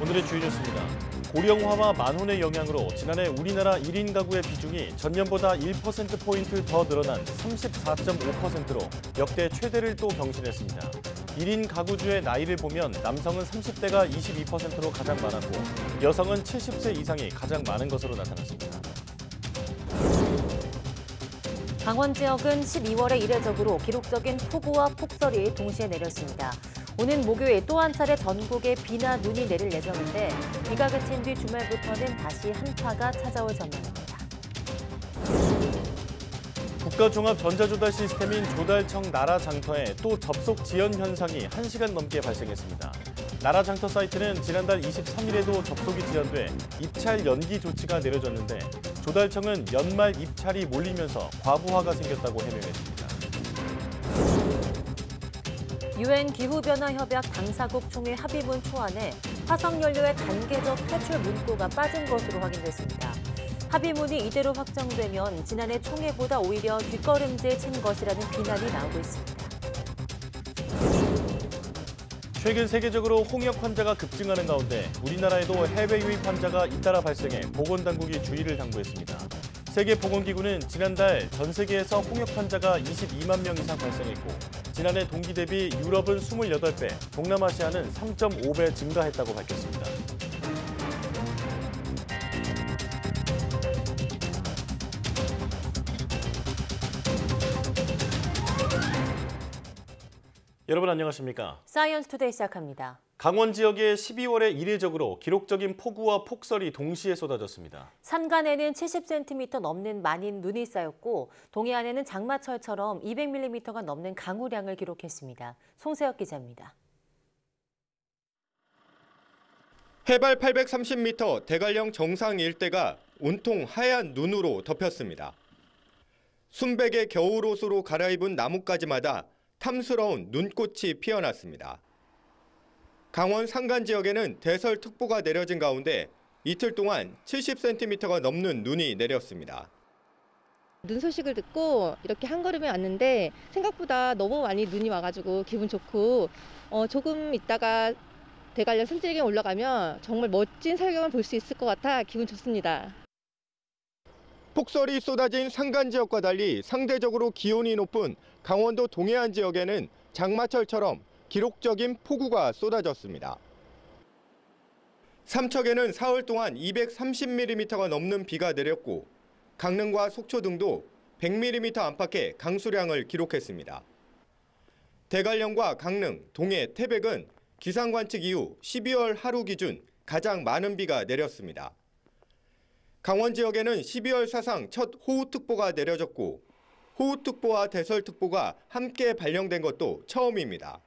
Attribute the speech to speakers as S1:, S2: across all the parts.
S1: 오늘의 주요 뉴스입니다. 고령화와 만혼의 영향으로 지난해 우리나라 1인 가구의 비중이 전년보다 1%포인트 더 늘어난 34.5%로 역대 최대를 또 경신했습니다. 1인 가구주의 나이를 보면 남성은 30대가 22%로 가장 많았고 여성은 70세 이상이 가장 많은 것으로 나타났습니다.
S2: 강원 지역은 12월에 이례적으로 기록적인 폭우와 폭설이 동시에 내렸습니다. 오는 목요일 또 한 차례 전국에 비나 눈이 내릴 예정인데 비가 그친 뒤 주말부터는 다시 한파가 찾아올 전망입니다.
S1: 국가종합전자조달 시스템인 조달청 나라장터에 또 접속 지연 현상이 1시간 넘게 발생했습니다. 나라장터 사이트는 지난달 23일에도 접속이 지연돼 입찰 연기 조치가 내려졌는데 조달청은 연말 입찰이 몰리면서 과부하가 생겼다고 해명했습니다.
S2: 유엔 기후변화협약 당사국 총회 합의문 초안에 화석연료의 단계적 퇴출 문구가 빠진 것으로 확인됐습니다. 합의문이 이대로 확정되면 지난해 총회보다 오히려 뒷걸음질 친 것이라는 비난이 나오고 있습니다.
S1: 최근 세계적으로 홍역 환자가 급증하는 가운데 우리나라에도 해외 유입 환자가 잇따라 발생해 보건당국이 주의를 당부했습니다. 세계보건기구는 지난달 전 세계에서 홍역 환자가 22만 명 이상 발생했고 지난해 동기 대비 유럽은 28배, 동남아시아는 3.5배 증가했다고 밝혔습니다. 여러분 안녕하십니까?
S2: 사이언스 투데이 시작합니다.
S1: 강원 지역에 12월에 이례적으로 기록적인 폭우와 폭설이 동시에 쏟아졌습니다.
S2: 산간에는 70cm 넘는 많은 눈이 쌓였고 동해안에는 장마철처럼 200mm가 넘는 강우량을 기록했습니다. 송세혁 기자입니다.
S3: 해발 830m 대관령 정상 일대가 온통 하얀 눈으로 덮였습니다. 순백의 겨울옷으로 갈아입은 나뭇가지마다 탐스러운 눈꽃이 피어났습니다. 강원 산간 지역에는 대설특보가 내려진 가운데 이틀 동안 70cm가 넘는 눈이 내렸습니다.
S4: 눈 소식을 듣고 이렇게 한 걸음에 왔는데 생각보다 너무 많이 눈이 와가지고 기분 좋고 조금 있다가 대관령 승질갱 올라가면 정말 멋진 설경을 볼 수 있을 것 같아 기분 좋습니다.
S3: 폭설이 쏟아진 산간 지역과 달리 상대적으로 기온이 높은 강원도 동해안 지역에는 장마철처럼 기록적인 폭우가 쏟아졌습니다. 삼척에는 사흘 동안 230mm가 넘는 비가 내렸고 강릉과 속초 등도 100mm 안팎의 강수량을 기록했습니다. 대관령과 강릉, 동해, 태백은 기상 관측 이후 12월 하루 기준 가장 많은 비가 내렸습니다. 강원 지역에는 12월 사상 첫 호우특보가 내려졌고 호우특보와 대설특보가 함께 발령된 것도 처음입니다.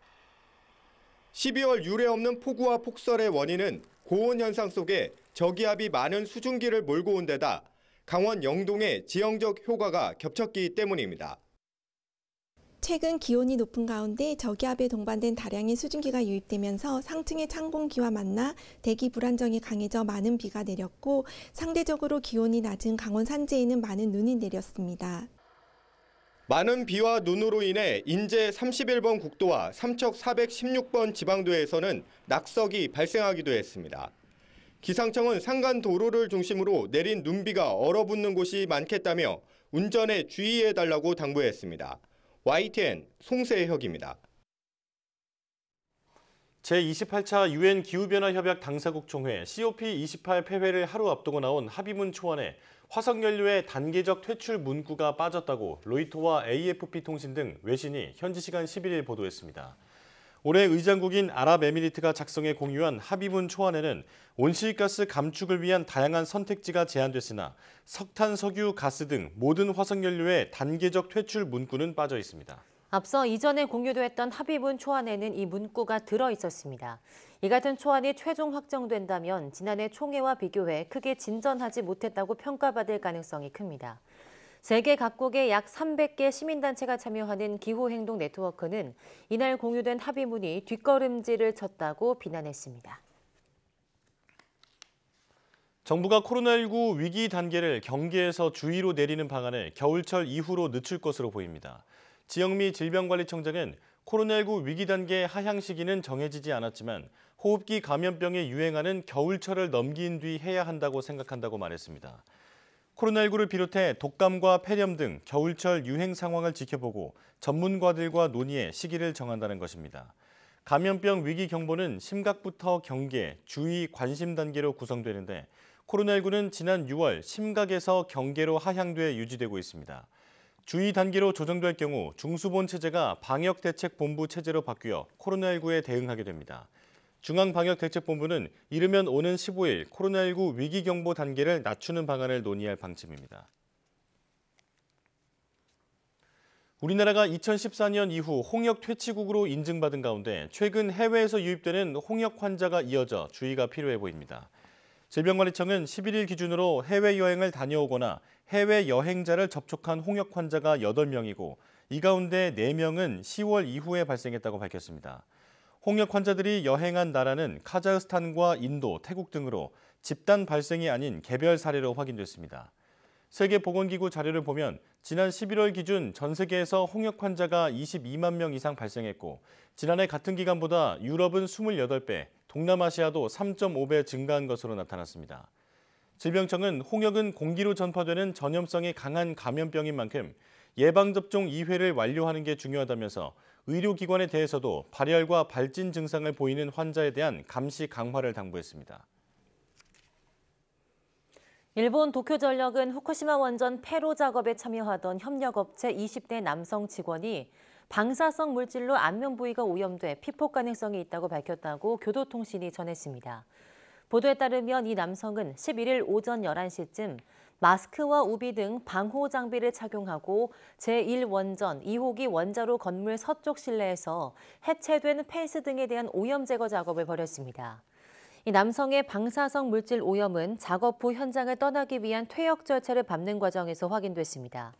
S3: 12월 유례없는 폭우와 폭설의 원인은 고온 현상 속에 저기압이 많은 수증기를 몰고 온 데다 강원 영동의 지형적 효과가 겹쳤기 때문입니다.
S5: 최근 기온이 높은 가운데 저기압에 동반된 다량의 수증기가 유입되면서 상층의 찬 공기와 만나 대기 불안정이 강해져 많은 비가 내렸고 상대적으로 기온이 낮은 강원 산지에는 많은 눈이 내렸습니다.
S3: 많은 비와 눈으로 인해 인제 31번 국도와 삼척 416번 지방도에서는 낙석이 발생하기도 했습니다. 기상청은 산간 도로를 중심으로 내린 눈비가 얼어붙는 곳이 많겠다며 운전에 주의해달라고 당부했습니다. YTN 송세혁입니다.
S1: 제28차 유엔 기후변화협약 당사국 총회 COP28 폐회를 하루 앞두고 나온 합의문 초안에 화석연료의 단계적 퇴출 문구가 빠졌다고 로이터와 AFP 통신 등 외신이 현지 시간 11일 보도했습니다. 올해 의장국인 아랍에미리트가 작성해 공유한 합의문 초안에는 온실가스 감축을 위한 다양한 선택지가 제안됐으나 석탄, 석유, 가스 등 모든 화석연료의 단계적 퇴출 문구는 빠져 있습니다.
S2: 앞서 이전에 공유됐던 합의문 초안에는 이 문구가 들어있었습니다. 이 같은 초안이 최종 확정된다면 지난해 총회와 비교해 크게 진전하지 못했다고 평가받을 가능성이 큽니다. 세계 각국의 약 300개 시민단체가 참여하는 기후행동 네트워크는 이날 공유된 합의문이 뒷걸음질을 쳤다고 비난했습니다.
S1: 정부가 코로나19 위기 단계를 경계에서 주의로 내리는 방안을 겨울철 이후로 늦출 것으로 보입니다. 지영미 질병관리청장은 코로나19 위기 단계 하향 시기는 정해지지 않았지만 호흡기 감염병이 유행하는 겨울철을 넘긴 뒤 해야 한다고 생각한다고 말했습니다. 코로나19를 비롯해 독감과 폐렴 등 겨울철 유행 상황을 지켜보고 전문가들과 논의해 시기를 정한다는 것입니다. 감염병 위기 경보는 심각부터 경계, 주의, 관심 단계로 구성되는데 코로나19는 지난 6월 심각에서 경계로 하향돼 유지되고 있습니다. 주의 단계로 조정될 경우 중수본 체제가 방역대책본부 체제로 바뀌어 코로나19에 대응하게 됩니다. 중앙방역대책본부는 이르면 오는 15일 코로나19 위기경보 단계를 낮추는 방안을 논의할 방침입니다. 우리나라가 2014년 이후 홍역 퇴치국으로 인증받은 가운데 최근 해외에서 유입되는 홍역 환자가 이어져 주의가 필요해 보입니다. 질병관리청은 11일 기준으로 해외여행을 다녀오거나 해외 여행자를 접촉한 홍역 환자가 8명이고 이 가운데 4명은 10월 이후에 발생했다고 밝혔습니다. 홍역 환자들이 여행한 나라는 카자흐스탄과 인도, 태국 등으로 집단 발생이 아닌 개별 사례로 확인됐습니다. 세계보건기구 자료를 보면 지난 11월 기준 전 세계에서 홍역 환자가 22만 명 이상 발생했고 지난해 같은 기간보다 유럽은 28배, 동남아시아도 3.5배 증가한 것으로 나타났습니다. 질병청은 홍역은 공기로 전파되는 전염성이 강한 감염병인 만큼 예방접종 2회를 완료하는 게 중요하다면서 의료기관에 대해서도 발열과 발진 증상을 보이는 환자에 대한 감시 강화를 당부했습니다.
S2: 일본 도쿄전력은 후쿠시마 원전 폐로 작업에 참여하던 협력업체 20대 남성 직원이 방사성 물질로 안면 부위가 오염돼 피폭 가능성이 있다고 밝혔다고 교도통신이 전했습니다. 보도에 따르면 이 남성은 11일 오전 11시쯤 마스크와 우비 등 방호 장비를 착용하고 제1원전 2호기 원자로 건물 서쪽 실내에서 해체된 펜스 등에 대한 오염 제거 작업을 벌였습니다. 이 남성의 방사성 물질 오염은 작업 후 현장을 떠나기 위한 퇴역 절차를 밟는 과정에서 확인됐습니다.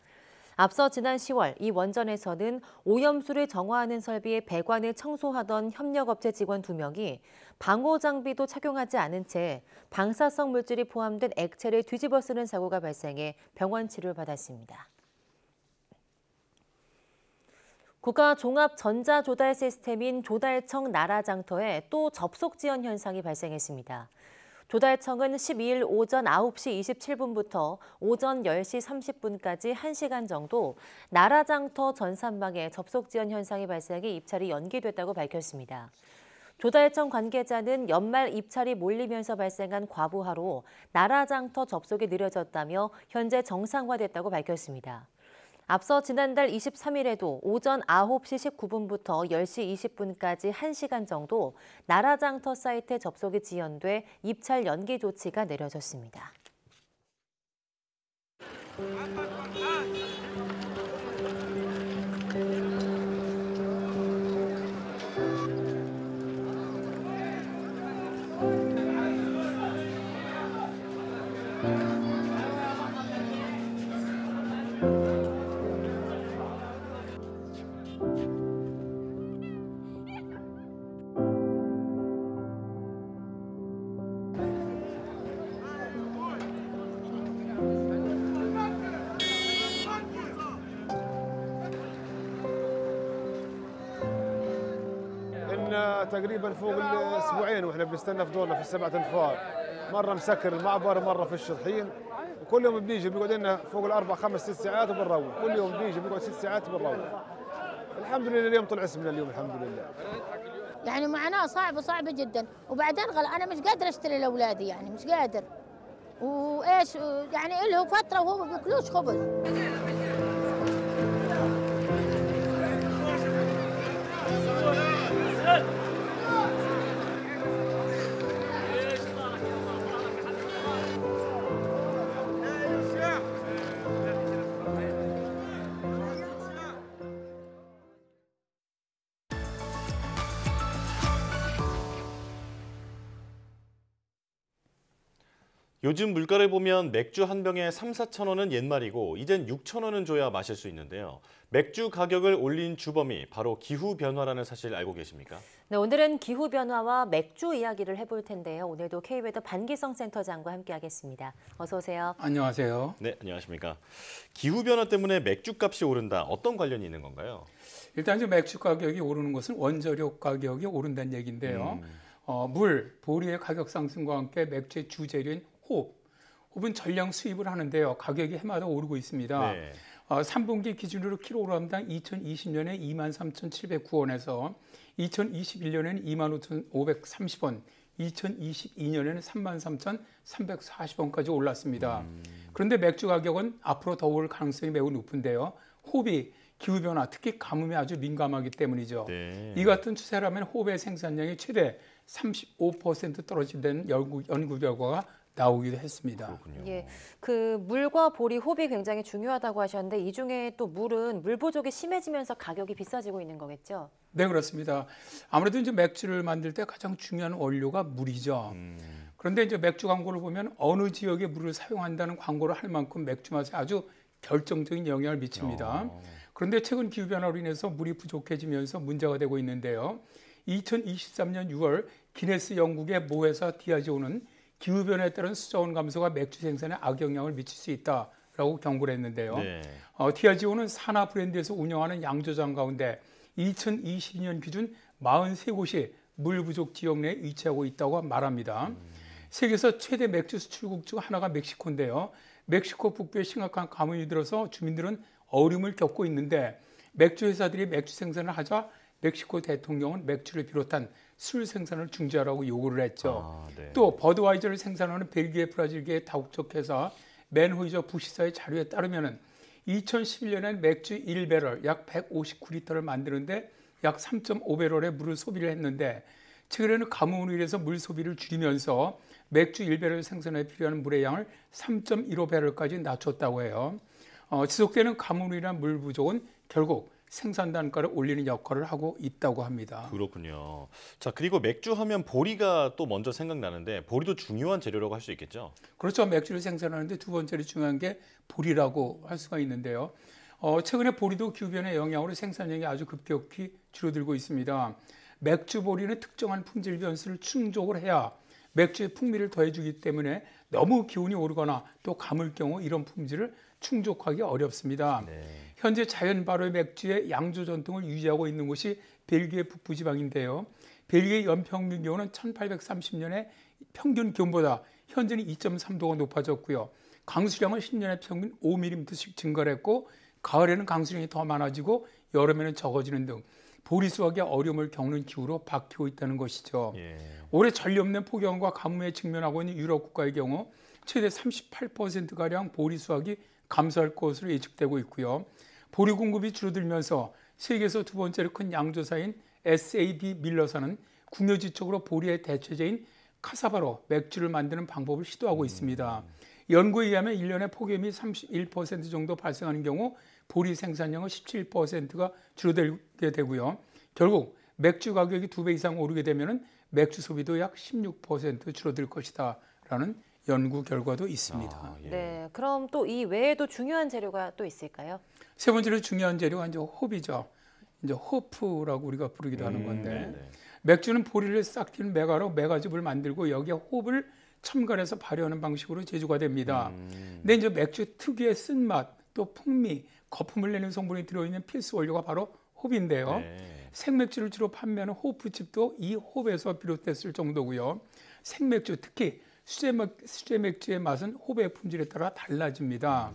S2: 앞서 지난 10월 이 원전에서는 오염수를 정화하는 설비의 배관을 청소하던 협력업체 직원 2명이 방호 장비도 착용하지 않은 채 방사성 물질이 포함된 액체를 뒤집어 쓰는 사고가 발생해 병원 치료를 받았습니다. 국가 종합 전자 조달 시스템인 조달청 나라장터에 또 접속 지연 현상이 발생했습니다. 조달청은 12일 오전 9시 27분부터 오전 10시 30분까지 1시간 정도 나라장터 전산망에 접속 지연 현상이 발생해 입찰이 연기됐다고 밝혔습니다. 조달청 관계자는 연말 입찰이 몰리면서 발생한 과부하로 나라장터 접속이 느려졌다며 현재 정상화됐다고 밝혔습니다. 앞서 지난달 23일에도 오전 9시 19분부터 10시 20분까지 1시간 정도 나라장터 사이트에 접속이 지연돼 입찰 연기 조치가 내려졌습니다.
S6: تقريبا فوق الاسبوعين واحنا بنستنى في دورنا في السبعة انفار، مره مسكر المعبر ومره في الشطحين، وكل يوم بنيجي بنقعد لنا فوق الاربع خمس ست ساعات وبنروح، كل يوم بنيجي بنقعد 6 ساعات وبنروح. الحمد لله اليوم طلع اسمنا اليوم الحمد لله.
S7: يعني معاناه صعبه جدا، وبعدين انا مش قادر اشتري لاولادي، يعني مش قادر. وايش يعني له فتره وهو ما بياكلوش خبز.
S1: 요즘 물가를 보면 맥주 한 병에 3, 4천 원은 옛말이고 이젠 6천 원은 줘야 마실 수 있는데요. 맥주 가격을 올린 주범이 바로 기후변화라는 사실 알고 계십니까?
S2: 네, 오늘은 기후변화와 맥주 이야기를 해볼 텐데요. 오늘도 K웨더 반기성 센터장과 함께하겠습니다. 어서 오세요.
S8: 안녕하세요.
S1: 네, 안녕하십니까. 기후변화 때문에 맥주값이 오른다. 어떤 관련이 있는 건가요?
S8: 일단 이제 맥주 가격이 오르는 것은 원재료 가격이 오른다는 얘기인데요. 물, 보리의 가격 상승과 함께 맥주의 주재료인 호흡은 전량 수입을 하는데요. 가격이 해마다 오르고 있습니다.
S1: 네.
S8: 3분기 기준으로 킬로그램당 2020년에 23,709원에서 2021년에는 25,530원, 2022년에는 33,340원까지 올랐습니다. 그런데 맥주 가격은 앞으로 더 오를 가능성이 매우 높은데요. 호흡이 기후변화, 특히 가뭄에 아주 민감하기 때문이죠.
S1: 네.
S8: 이 같은 추세라면 호흡의 생산량이 최대 35% 떨어진다는 연구 결과가 나오기도 했습니다.
S1: 그렇군요.
S2: 예, 그 물과 보리, 호흡이 굉장히 중요하다고 하셨는데 이 중에 또 물은 물 부족이 심해지면서 가격이 비싸지고 있는 거겠죠?
S8: 네, 그렇습니다. 아무래도 이제 맥주를 만들 때 가장 중요한 원료가 물이죠. 그런데 이제 맥주 광고를 보면 어느 지역의 물을 사용한다는 광고를 할 만큼 맥주 맛에 아주 결정적인 영향을 미칩니다. 그런데 최근 기후변화로 인해서 물이 부족해지면서 문제가 되고 있는데요. 2023년 6월 기네스 영국의 모회사 디아지오는 기후변화에 따른 수자원 감소가 맥주 생산에 악영향을 미칠 수 있다라고 경고를 했는데요.
S1: 네.
S8: 디아지오는 산하 브랜드에서 운영하는 양조장 가운데 2022년 기준 43곳이 물 부족 지역 내에 위치하고 있다고 말합니다. 세계에서 최대 맥주 수출국 중 하나가 멕시코인데요. 멕시코 북부에 심각한 가뭄이 들어서 주민들은 어려움을 겪고 있는데 맥주 회사들이 맥주 생산을 하자 멕시코 대통령은 맥주를 비롯한 술 생산을 중지하라고 요구를 했죠.
S1: 네.
S8: 또 버드와이저를 생산하는 벨기에 브라질계의 다국적 회사 맨호이저 부시사의 자료에 따르면 2011년엔 맥주 1배럴 약 159리터를 만드는데 약 3.5배럴의 물을 소비를 했는데 최근에는 가뭄으로 인해서 물 소비를 줄이면서 맥주 1배럴 생산에 필요한 물의 양을 3.15배럴까지 낮췄다고 해요. 지속되는 가뭄으로 인한 물 부족은 결국 생산 단가를 올리는 역할을 하고 있다고 합니다.
S1: 그렇군요. 자, 그리고 맥주 하면 보리가 또 먼저 생각나는데 보리도 중요한 재료라고 할 수 있겠죠?
S8: 그렇죠. 맥주를 생산하는데 두 번째로 중요한 게 보리라고 할 수가 있는데요. 최근에 보리도 기후변화의 영향으로 생산량이 아주 급격히 줄어들고 있습니다. 맥주 보리는 특정한 품질 변수를 충족을 해야 맥주의 풍미를 더해주기 때문에 너무 기온이 오르거나 또 가물 경우 이런 품질을 충족하기 어렵습니다.
S1: 네.
S8: 현재 자연 발효 맥주의 양조 전통을 유지하고 있는 곳이 벨기에 북부 지방인데요. 벨기에 연평균 기온은 1830년에 평균 기온보다 현재는 2.3도가 높아졌고요. 강수량은 10년에 평균 5mm씩 증가를 했고 가을에는 강수량이 더 많아지고 여름에는 적어지는 등 보리 수확에 어려움을 겪는 기후로 바뀌고 있다는 것이죠.
S1: 예.
S8: 올해 전례 없는 폭염과 가뭄에 직면하고 있는 유럽 국가의 경우 최대 38%가량 보리 수확이 감소할 것으로 예측되고 있고요. 보리 공급이 줄어들면서 세계에서 두 번째로 큰 양조사인 SAB 밀러사는 궁여지적으로 보리의 대체제인 카사바로 맥주를 만드는 방법을 시도하고 있습니다. 연구에 의하면 1년에 폭염이 31% 정도 발생하는 경우 보리 생산량은 17%가 줄어들게 되고요. 결국 맥주 가격이 2배 이상 오르게 되면 맥주 소비도 약 16% 줄어들 것이다 라는 연구 결과도 있습니다.
S1: 예.
S2: 네, 그럼 또 이 외에도 중요한 재료가 또 있을까요?
S8: 세 번째로 중요한 재료가 이제 호흡이죠. 이제 호프라고 우리가 부르기도 하는 건데
S1: 네.
S8: 맥주는 보리를 싹트는 메가로 메가즙을 만들고 여기에 호흡을 첨가해서 발효하는 방식으로 제조가 됩니다. 근데 이제 맥주 특유의 쓴맛, 또 풍미, 거품을 내는 성분이 들어있는 필수 원료가 바로 호흡인데요.
S1: 네.
S8: 생맥주를 주로 판매하는 호프집도 이 호흡에서 비롯됐을 정도고요. 생맥주, 특히 수제 맥주의 맛은 호흡의 품질에 따라 달라집니다.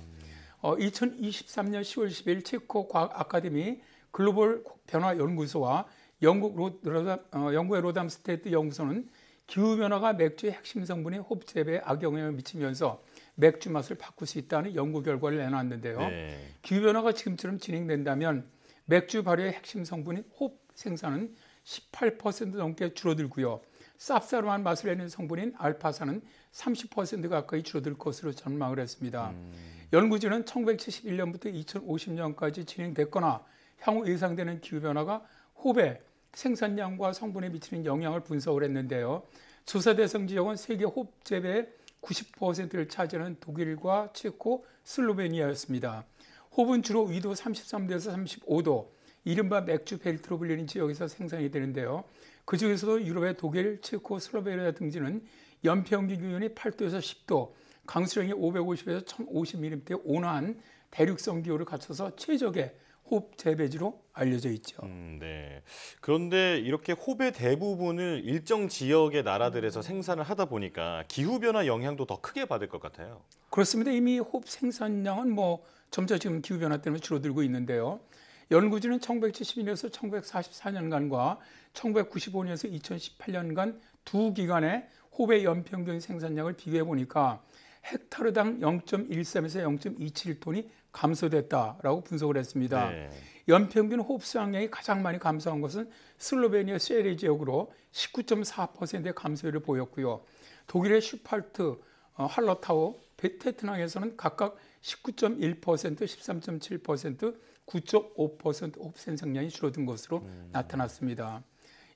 S8: 2023년 10월 10일 체코 과학 아카데미 글로벌 변화 연구소와 영국의 로담스테이트 연구소는 기후변화가 맥주의 핵심 성분인 호흡 재배에 악영향을 미치면서 맥주 맛을 바꿀 수 있다는 연구 결과를 내놨는데요.
S1: 네.
S8: 기후변화가 지금처럼 진행된다면 맥주 발효의 핵심 성분인 호흡 생산은 18% 넘게 줄어들고요. 쌉싸름한 맛을 내는 성분인 알파산은 30% 가까이 줄어들 것으로 전망을 했습니다. 연구진은 1971년부터 2050년까지 진행됐거나 향후 예상되는 기후변화가 호흡의 생산량과 성분에 미치는 영향을 분석을 했는데요. 조사 대상 지역은 세계 호흡 재배의 90%를 차지하는 독일과 체코, 슬로베니아였습니다. 호흡은 주로 위도 33도에서 35도, 이른바 맥주 벨트로 불리는 지역에서 생산이 되는데요. 그중에서도 유럽의 독일, 체코, 슬로베니아 등지는 연평균 기온이 8도에서 10도, 강수량이 550에서 1050mm의 온화한 대륙성 기후를 갖춰서 최적의 호흡 재배지로 알려져 있죠.
S1: 네. 그런데 이렇게 호배 대부분을 일정 지역의 나라들에서 생산을 하다 보니까 기후변화 영향도 더 크게 받을 것 같아요.
S8: 그렇습니다. 이미 호흡 생산량은 점차 지금 기후변화 때문에 줄어들고 있는데요. 연구진은 1972년에서 1944년간과 1995년에서 2018년간 두 기간의 호배 연평균 생산량을 비교해 보니까 헥타르당 0.13에서 0.27톤이 감소됐다라고 분석을 했습니다.
S1: 네.
S8: 연평균 호흡 수확량이 가장 많이 감소한 것은 슬로베니아 쉐레 지역으로 19.4%의 감소율을 보였고요. 독일의 슈팔트, 할러타우, 베트남에서는 각각 19.1%, 13.7%, 9.5% 호흡 생산량이 줄어든 것으로 나타났습니다.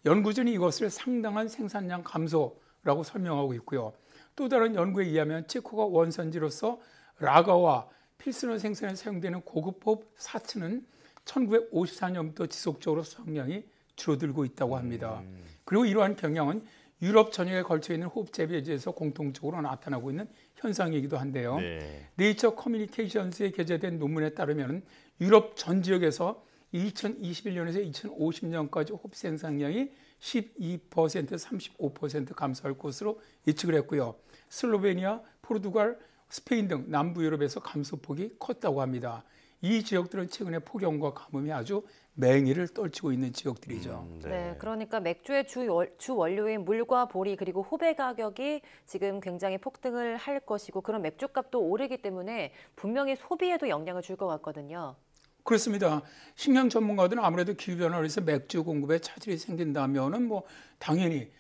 S8: 연구진이 이것을 상당한 생산량 감소라고 설명하고 있고요. 또 다른 연구에 의하면 체코가 원산지로서 라가와 필스너 생산에 사용되는 고급 호흡 사츠는 1954년부터 지속적으로 수확량이 줄어들고 있다고 합니다. 그리고 이러한 경향은 유럽 전역에 걸쳐 있는 호흡 재배지에서 공통적으로 나타나고 있는 현상이기도 한데요.
S1: 네.
S8: 네이처 커뮤니케이션스에 게재된 논문에 따르면 유럽 전 지역에서 2021년에서 2050년까지 호흡 생산량이 12%, 35% 감소할 것으로 예측을 했고요. 슬로베니아, 포르투갈, 스페인 등 남부 유럽에서 감소폭이 컸다고 합니다. 이 지역들은 최근에 폭염과 가뭄이 아주 맹위를 떨치고 있는 지역들이죠.
S2: 네, 그러니까 맥주의 주 원료인 물과 보리 그리고 호배 가격이 지금 굉장히 폭등을 할 것이고 그런 맥주값도 오르기 때문에 분명히 소비에도 영향을 줄 것 같거든요.
S8: 그렇습니다. 식량 전문가들은 아무래도 기후변화로 해서 맥주 공급에 차질이 생긴다면은 당연히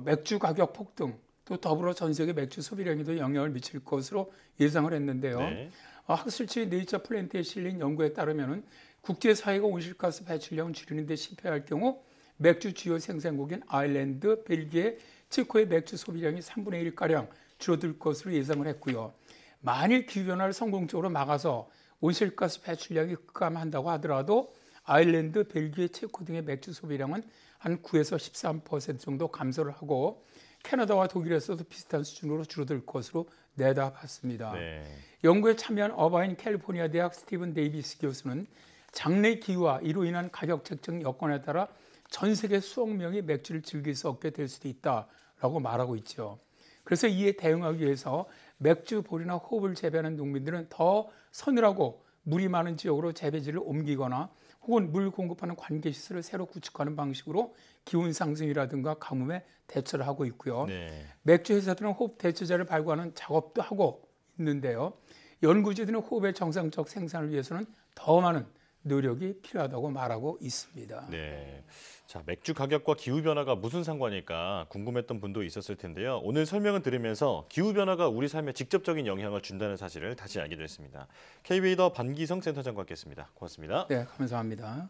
S8: 맥주 가격 폭등 또 더불어 전 세계 맥주 소비량에도 영향을 미칠 것으로 예상을 했는데요.
S1: 네.
S8: 학술지 네이처 플랜트에 실린 연구에 따르면은 국제사회가 온실가스 배출량을 줄이는 데 실패할 경우 맥주 주요 생산국인 아일랜드, 벨기에, 체코의 맥주 소비량이 3분의 1가량 줄어들 것으로 예상을 했고요. 만일 기후변화를 성공적으로 막아서 온실가스 배출량이 급감한다고 하더라도 아일랜드, 벨기에, 체코 등의 맥주 소비량은 한 9에서 13% 정도 감소를 하고 캐나다와 독일에서도 비슷한 수준으로 줄어들 것으로 내다봤습니다.
S1: 네.
S8: 연구에 참여한 어바인 캘리포니아 대학 스티븐 데이비스 교수는 장내 기후와 이로 인한 가격 책정 여건에 따라 전 세계 수억 명이 맥주를 즐길 수 없게 될 수도 있다라고 말하고 있죠. 그래서 이에 대응하기 위해서 맥주, 보리나 호흡을 재배하는 농민들은 더 서늘하고 물이 많은 지역으로 재배지를 옮기거나 혹은 물 공급하는 관계시설을 새로 구축하는 방식으로 기온 상승이라든가 가뭄에 대처를 하고 있고요.
S1: 네.
S8: 맥주 회사들은 호흡 대체제를 발굴하는 작업도 하고 있는데요. 연구진들은 호흡의 정상적 생산을 위해서는 더 많은 노력이 필요하다고 말하고 있습니다.
S1: 네. 자, 맥주 가격과 기후변화가 무슨 상관일까 궁금했던 분도 있었을 텐데요. 오늘 설명을 들으면서 기후변화가 우리 삶에 직접적인 영향을 준다는 사실을 다시 알게 됐습니다. KB더 반기성 센터장과 함께했습니다. 고맙습니다.
S8: 네, 감사합니다.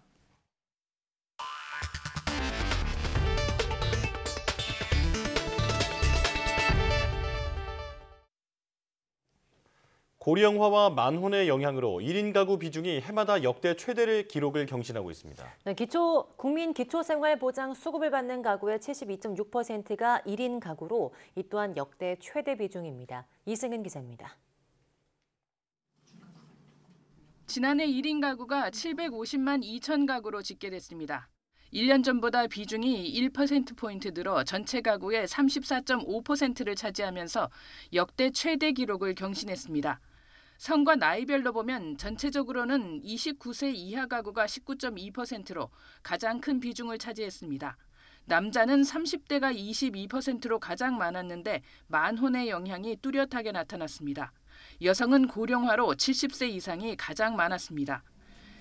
S1: 고령화와 만혼의 영향으로 1인 가구 비중이 해마다 역대 최대를 기록을 경신하고 있습니다.
S2: 네, 국민 기초생활보장 수급을 받는 가구의 72.6%가 1인 가구로 이 또한 역대 최대 비중입니다. 이승은 기자입니다.
S9: 지난해 1인 가구가 750만 2천 가구로 집계됐습니다. 1년 전보다 비중이 1%포인트 늘어 전체 가구의 34.5%를 차지하면서 역대 최대 기록을 경신했습니다. 성과 나이별로 보면 전체적으로는 29세 이하 가구가 19.2%로 가장 큰 비중을 차지했습니다. 남자는 30대가 22%로 가장 많았는데 만혼의 영향이 뚜렷하게 나타났습니다. 여성은 고령화로 70세 이상이 가장 많았습니다.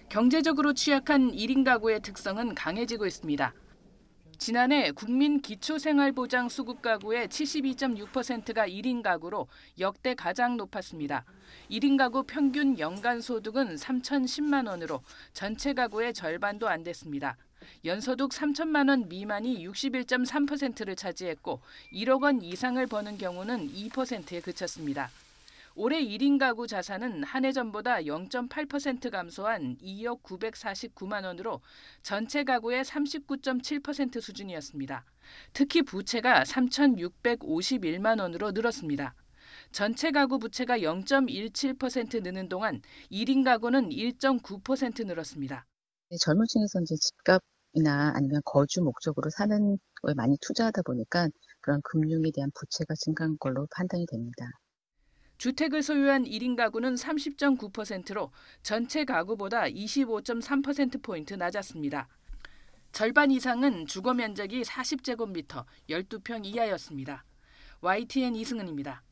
S9: 경제적으로 취약한 1인 가구의 특성은 강해지고 있습니다. 지난해 국민 기초생활보장 수급 가구의 72.6%가 1인 가구로 역대 가장 높았습니다. 1인 가구 평균 연간 소득은 3,010만 원으로 전체 가구의 절반도 안 됐습니다. 연소득 3천만 원 미만이 61.3%를 차지했고 1억 원 이상을 버는 경우는 2%에 그쳤습니다. 올해 1인 가구 자산은 한 해 전보다 0.8% 감소한 2억 949만 원으로 전체 가구의 39.7% 수준이었습니다. 특히 부채가 3,651만 원으로 늘었습니다. 전체 가구 부채가 0.17% 느는 동안 1인 가구는 1.9% 늘었습니다.
S10: 젊은 층에서 이제 집값이나 아니면 거주 목적으로 사는 거에 많이 투자하다 보니까 그런 금융에 대한 부채가 증가한 걸로 판단이 됩니다.
S9: 주택을 소유한 1인 가구는 30.9%로 전체 가구보다 25.3%포인트 낮았습니다. 절반 이상은 주거 면적이 40제곱미터, 12평 이하였습니다. YTN 이승은입니다.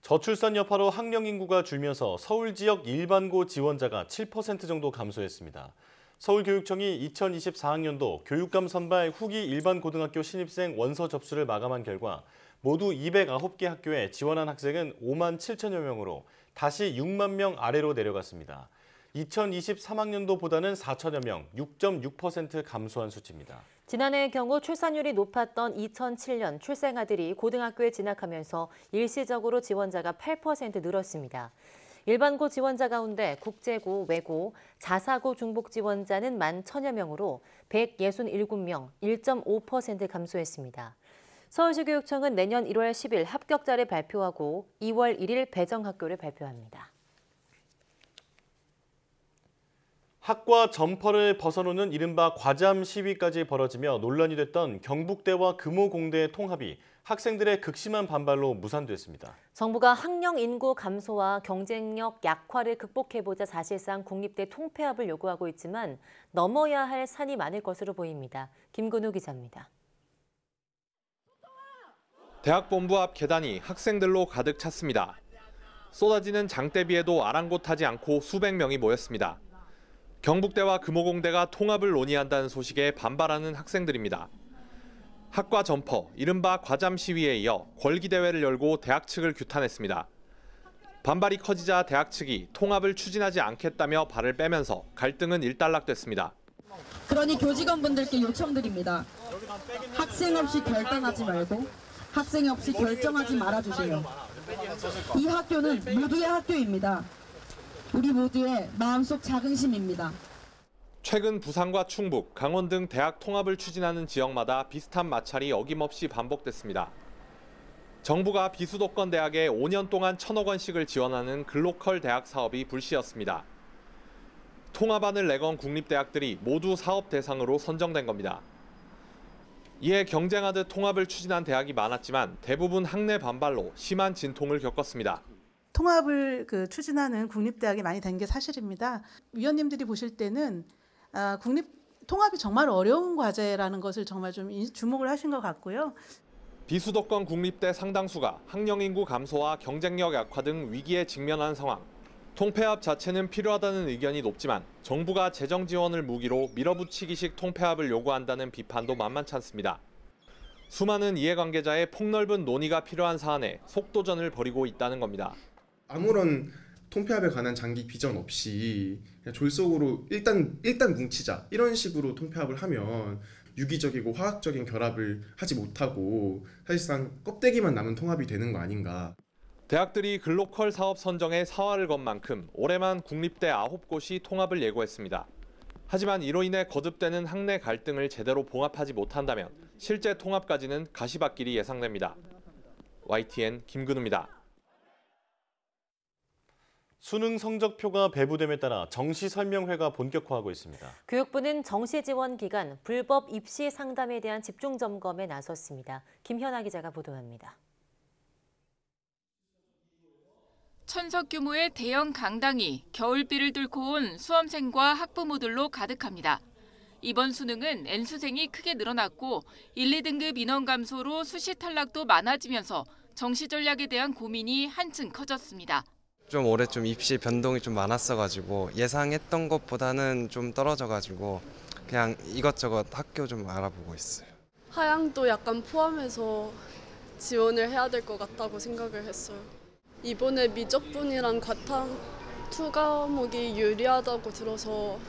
S1: 저출산 여파로 학령 인구가 줄면서 서울 지역 일반고 지원자가 7% 정도 감소했습니다. 서울교육청이 2024학년도 교육감 선발 후기 일반고등학교 신입생 원서 접수를 마감한 결과 모두 209개 학교에 지원한 학생은 5만 7천여 명으로 다시 6만 명 아래로 내려갔습니다. 2023학년도보다는 4천여 명, 6.6% 감소한 수치입니다.
S2: 지난해의 경우 출산율이 높았던 2007년 출생아들이 고등학교에 진학하면서 일시적으로 지원자가 8% 늘었습니다. 일반고 지원자 가운데 국제고, 외고, 자사고 중복 지원자는 1만 1천여 명으로 167명, 1.5% 감소했습니다. 서울시 교육청은 내년 1월 10일 합격자를 발표하고 2월 1일 배정학교를 발표합니다.
S1: 학과 점퍼를 벗어놓는 이른바 과잠 시위까지 벌어지며 논란이 됐던 경북대와 금호공대의 통합이 학생들의 극심한 반발로 무산됐습니다.
S2: 정부가 학령 인구 감소와 경쟁력 약화를 극복해보자 사실상 국립대 통폐합을 요구하고 있지만 넘어야 할 산이 많을 것으로 보입니다. 김근우 기자입니다.
S11: 대학 본부 앞 계단이 학생들로 가득 찼습니다. 쏟아지는 장대비에도 아랑곳하지 않고 수백 명이 모였습니다. 경북대와 금호공대가 통합을 논의한다는 소식에 반발하는 학생들입니다. 학과 점퍼, 이른바 과잠 시위에 이어 궐기대회를 열고 대학 측을 규탄했습니다. 반발이 커지자 대학 측이 통합을 추진하지 않겠다며 발을 빼면서 갈등은 일단락됐습니다.
S12: 그러니 교직원분들께 요청드립니다. 학생 없이 결단하지 말고 학생 없이 결정하지 말아주세요. 이 학교는 모두의 학교입니다. 우리 모두의 마음속 자긍심입니다.
S11: 최근 부산과 충북, 강원 등 대학 통합을 추진하는 지역마다 비슷한 마찰이 어김없이 반복됐습니다. 정부가 비수도권 대학에 5년 동안 1,000억 원씩을 지원하는 글로컬 대학 사업이 불씨였습니다. 통합안을 내건 국립대학들이 모두 사업 대상으로 선정된 겁니다. 이에 경쟁하듯 통합을 추진한 대학이 많았지만 대부분 학내 반발로 심한 진통을 겪었습니다.
S13: 통합을 추진하는 국립대학이 많이 된 게 사실입니다. 위원님들이 보실 때는 통합이 정말 어려운 과제라는 것을 정말 좀 주목을 하신 것 같고요.
S11: 비수도권 국립대 상당수가 학령 인구 감소와 경쟁력 약화 등 위기에 직면한 상황. 통폐합 자체는 필요하다는 의견이 높지만 정부가 재정 지원을 무기로 밀어붙이기식 통폐합을 요구한다는 비판도 만만치 않습니다. 수많은 이해관계자의 폭넓은 논의가 필요한 사안에 속도전을 벌이고 있다는 겁니다.
S14: 아무런 통폐합에 관한 장기 비전 없이 그냥 졸속으로 일단 뭉치자 이런 식으로 통폐합을 하면 유기적이고 화학적인 결합을 하지 못하고 사실상 껍데기만 남은 통합이 되는 거 아닌가.
S11: 대학들이 글로컬 사업 선정에 사활을 건 만큼 올해만 국립대 9곳이 통합을 예고했습니다. 하지만 이로 인해 거듭되는 학내 갈등을 제대로 봉합하지 못한다면 실제 통합까지는 가시밭길이 예상됩니다. YTN 김근우입니다.
S1: 수능 성적표가 배부됨에 따라 정시 설명회가 본격화하고 있습니다.
S2: 교육부는 정시 지원 기간 불법 입시 상담에 대한 집중 점검에 나섰습니다. 김현아 기자가 보도합니다.
S15: 천석 규모의 대형 강당이 겨울비를 뚫고 온 수험생과 학부모들로 가득합니다. 이번 수능은 N수생이 크게 늘어났고 1, 2등급 인원 감소로 수시 탈락도 많아지면서 정시 전략에 대한 고민이 한층 커졌습니다.
S16: 좀 올해 좀 입시 변동이 좀 많았어가지고 예상했던 것보다는 좀 떨어져가지고 그냥 이것저것 학교 좀 알아보고 있어요.
S17: 하향도 약간 포함해서 지원을 해야 될 것 같다고 생각을 했어요. 이번에 미적분이랑 과탐 2과목이 유리하다고 들어서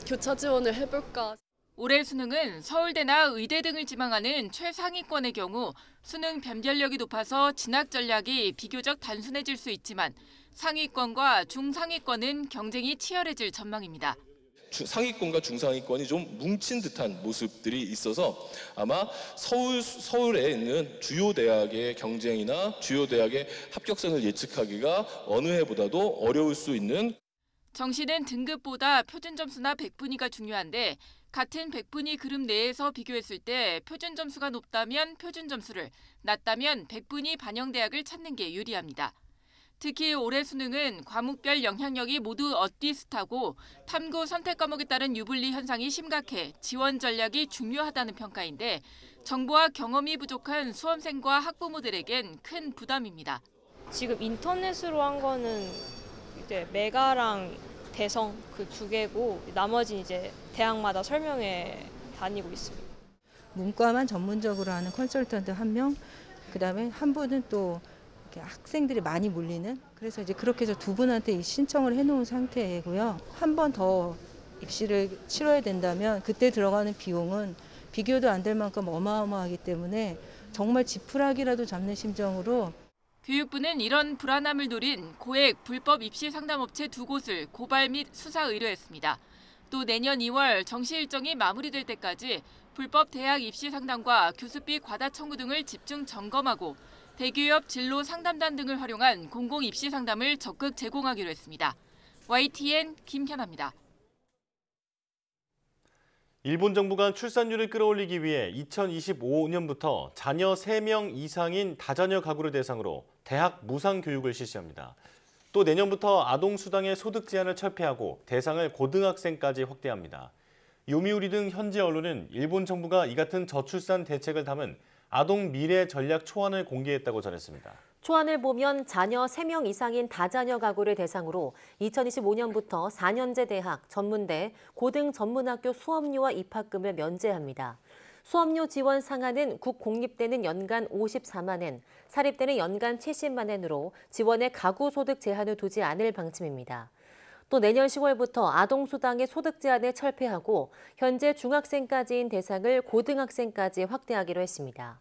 S17: 교차 지원을 해볼까.
S15: 올해 수능은 서울대나 의대 등을 지망하는 최상위권의 경우 수능 변별력이 높아서 진학 전략이 비교적 단순해질 수 있지만 상위권과 중상위권은 경쟁이 치열해질 전망입니다.
S18: 상위권과 중상위권이 좀 뭉친 듯한 모습들이 있어서 아마 서울에 있는 주요 대학의 경쟁이나 주요 대학의 합격선을 예측하기가 어느 해보다도 어려울 수 있는.
S15: 정 씨는 등급보다 표준 점수나 백분위가 중요한데 같은 백분위 그룹 내에서 비교했을 때 표준 점수가 높다면 표준 점수를, 낮다면 백분위 반영 대학을 찾는 게 유리합니다. 특히 올해 수능은 과목별 영향력이 모두 엇비슷하고 탐구 선택 과목에 따른 유불리 현상이 심각해 지원 전략이 중요하다는 평가인데 정보와 경험이 부족한 수험생과 학부모들에겐 큰 부담입니다.
S19: 지금 인터넷으로 한 거는 이제 메가랑 대성 그 두 개고 나머지 이제 대학마다 설명회 다니고 있습니다.
S20: 문과만 전문적으로 하는 컨설턴트 1명, 그다음에 한 분은 또 학생들이 많이 몰리는, 그래서 이제 그렇게 해서 2분한테 신청을 해놓은 상태고요. 한 번 더 입시를 치러야 된다면 그때 들어가는 비용은 비교도 안 될 만큼 어마어마하기 때문에 정말 지푸라기라도 잡는 심정으로.
S15: 교육부는 이런 불안함을 노린 고액 불법 입시 상담업체 2곳을 고발 및 수사 의뢰했습니다. 또 내년 2월 정시 일정이 마무리될 때까지 불법 대학 입시 상담과 교수비 과다 청구 등을 집중 점검하고 대기업 진로 상담단 등을 활용한 공공 입시 상담을 적극 제공하기로 했습니다. YTN 김현아입니다.
S1: 일본 정부가 출산율을 끌어올리기 위해 2025년부터 자녀 3명 이상인 다자녀 가구를 대상으로 대학 무상 교육을 실시합니다. 또 내년부터 아동수당의 소득 제한을 철폐하고 대상을 고등학생까지 확대합니다. 요미우리 등 현지 언론은 일본 정부가 이 같은 저출산 대책을 담은 아동 미래 전략 초안을 공개했다고 전했습니다.
S2: 초안을 보면 자녀 3명 이상인 다자녀 가구를 대상으로 2025년부터 4년제 대학, 전문대, 고등 전문학교 수업료와 입학금을 면제합니다. 수업료 지원 상한은 국공립대는 연간 54만 엔, 사립대는 연간 70만 엔으로 지원에 가구 소득 제한을 두지 않을 방침입니다. 또 내년 10월부터 아동수당의 소득 제한을 철폐하고 현재 중학생까지인 대상을 고등학생까지 확대하기로 했습니다.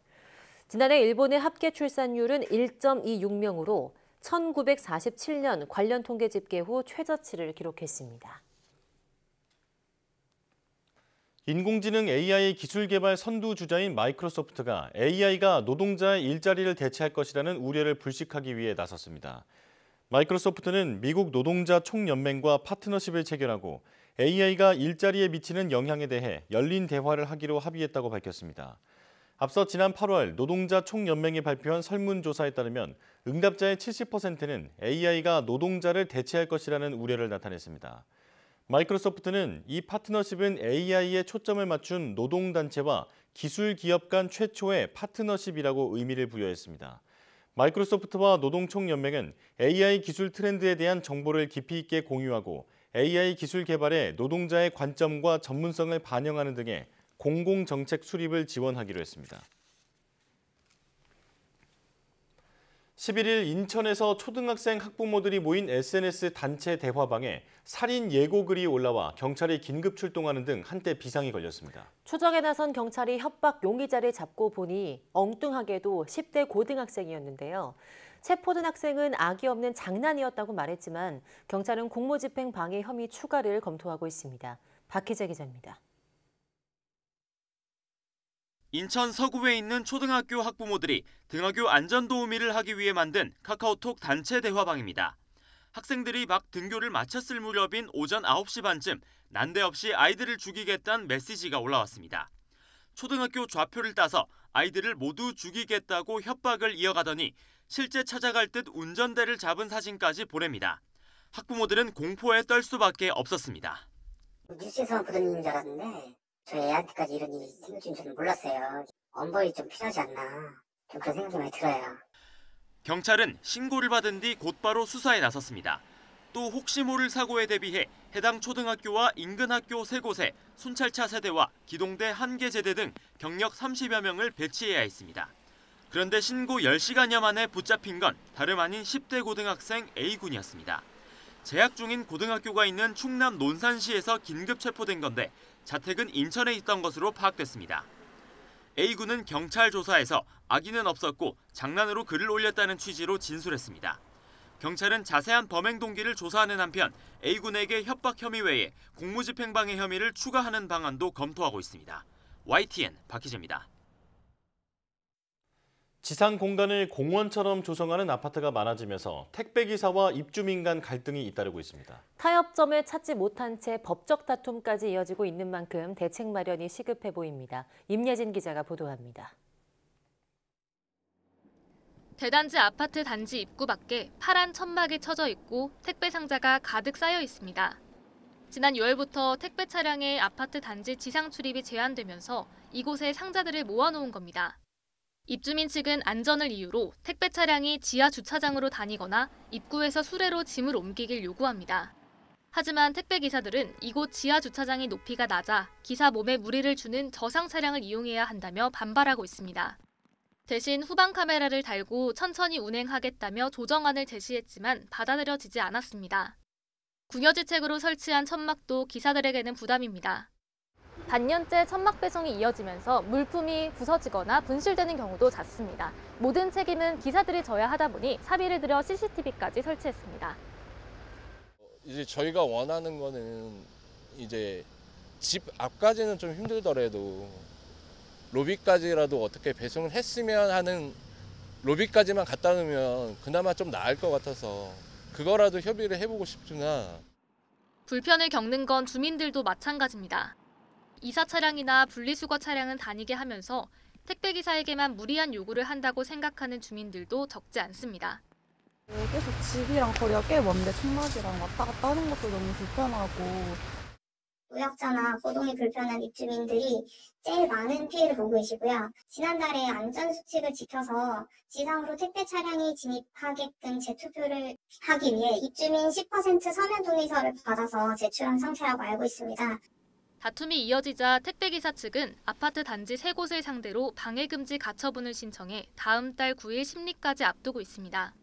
S2: 지난해 일본의 합계 출산율은 1.26명으로 1947년 관련 통계 집계 후 최저치를 기록했습니다.
S1: 인공지능 AI 기술 개발 선두주자인 마이크로소프트가 AI가 노동자의 일자리를 대체할 것이라는 우려를 불식하기 위해 나섰습니다. 마이크로소프트는 미국 노동자 총연맹과 파트너십을 체결하고 AI가 일자리에 미치는 영향에 대해 열린 대화를 하기로 합의했다고 밝혔습니다. 앞서 지난 8월 노동자 총연맹이 발표한 설문조사에 따르면 응답자의 70%는 AI가 노동자를 대체할 것이라는 우려를 나타냈습니다. 마이크로소프트는 이 파트너십은 AI에 초점을 맞춘 노동단체와 기술 기업 간 최초의 파트너십이라고 의미를 부여했습니다. 마이크로소프트와 노동총연맹은 AI 기술 트렌드에 대한 정보를 깊이 있게 공유하고 AI 기술 개발에 노동자의 관점과 전문성을 반영하는 등의 공공정책 수립을 지원하기로 했습니다. 11일 인천에서 초등학생 학부모들이 모인 SNS 단체 대화방에 살인 예고글이 올라와 경찰이 긴급 출동하는 등 한때 비상이 걸렸습니다.
S2: 추적에 나선 경찰이 협박 용의자를 잡고 보니 엉뚱하게도 10대 고등학생이었는데요. 체포된 학생은 악의 없는 장난이었다고 말했지만 경찰은 공무집행 방해 혐의 추가를 검토하고 있습니다. 박희재 기자입니다.
S21: 인천 서구에 있는 초등학교 학부모들이 등하교 안전도우미를 하기 위해 만든 카카오톡 단체 대화방입니다. 학생들이 막 등교를 마쳤을 무렵인 오전 9시 반쯤 난데없이 아이들을 죽이겠다는 메시지가 올라왔습니다. 초등학교 좌표를 따서 아이들을 모두 죽이겠다고 협박을 이어가더니 실제 찾아갈 듯 운전대를 잡은 사진까지 보냅니다. 학부모들은 공포에 떨 수밖에 없었습니다.
S22: 뉴스에서만 보던 일인 줄 알았는데 저희 애한테까지 이런 일이 생길 줄은 저는 몰랐어요. 엄벌이 좀 필요하지 않나 좀 그런 생각이 많이 들어요.
S21: 경찰은 신고를 받은 뒤 곧바로 수사에 나섰습니다. 또 혹시 모를 사고에 대비해 해당 초등학교와 인근 학교 3곳에 순찰차 세대와 기동대 1개 제대 등 경력 30여 명을 배치해야 했습니다. 그런데 신고 10시간여 만에 붙잡힌 건 다름 아닌 10대 고등학생 A군이었습니다. 재학 중인 고등학교가 있는 충남 논산시에서 긴급 체포된 건데 자택은 인천에 있던 것으로 파악됐습니다. A군은 경찰 조사에서 악의는 없었고 장난으로 글을 올렸다는 취지로 진술했습니다. 경찰은 자세한 범행 동기를 조사하는 한편 A군에게 협박 혐의 외에 공무집행방해 혐의를 추가하는 방안도 검토하고 있습니다. YTN 박희재입니다.
S1: 지상 공간을 공원처럼 조성하는 아파트가 많아지면서 택배기사와 입주민 간 갈등이 잇따르고 있습니다.
S2: 타협점을 찾지 못한 채 법적 다툼까지 이어지고 있는 만큼 대책 마련이 시급해 보입니다. 임예진 기자가 보도합니다.
S4: 대단지 아파트 단지 입구 밖에 파란 천막이 쳐져 있고 택배 상자가 가득 쌓여 있습니다. 지난 6월부터 택배 차량의 아파트 단지 지상 출입이 제한되면서 이곳에 상자들을 모아놓은 겁니다. 입주민 측은 안전을 이유로 택배 차량이 지하 주차장으로 다니거나 입구에서 수레로 짐을 옮기길 요구합니다. 하지만 택배 기사들은 이곳 지하 주차장의 높이가 낮아 기사 몸에 무리를 주는 저상 차량을 이용해야 한다며 반발하고 있습니다. 대신 후방 카메라를 달고 천천히 운행하겠다며 조정안을 제시했지만 받아들여지지 않았습니다. 궁여지책으로 설치한 천막도 기사들에게는 부담입니다. 반년째 천막 배송이 이어지면서 물품이 부서지거나 분실되는 경우도 잦습니다. 모든 책임은 기사들이 져야 하다 보니 사비를 들여 CCTV까지 설치했습니다.
S5: 이제 저희가 원하는 거는 이제 집 앞까지는 좀 힘들더라도 로비까지라도 어떻게 배송을 했으면 하는, 로비까지만 갖다 놓으면 그나마 좀 나을 것 같아서 그거라도 협의를 해보고 싶으나.
S4: 불편을 겪는 건 주민들도 마찬가지입니다. 이사 차량이나 분리수거 차량은 다니게 하면서 택배기사에게만 무리한 요구를 한다고 생각하는 주민들도 적지 않습니다.
S23: 계속 집이랑 거리가 꽤 먼데 천막이랑 왔다 갔다 하는 것도 너무 불편하고.
S22: 무역자나 거동이 불편한 입주민들이 제일 많은 피해를 보고 계시고요. 지난달에 안전수칙을 지켜서 지상으로 택배 차량이 진입하게끔 재투표를 하기 위해 입주민 10% 서면 동의서를 받아서 제출한 상태라고 알고 있습니다.
S4: 다툼이 이어지자 택배기사 측은 아파트 단지 3곳을 상대로 방해금지 가처분을 신청해 다음 달 9일 심리까지 앞두고 있습니다.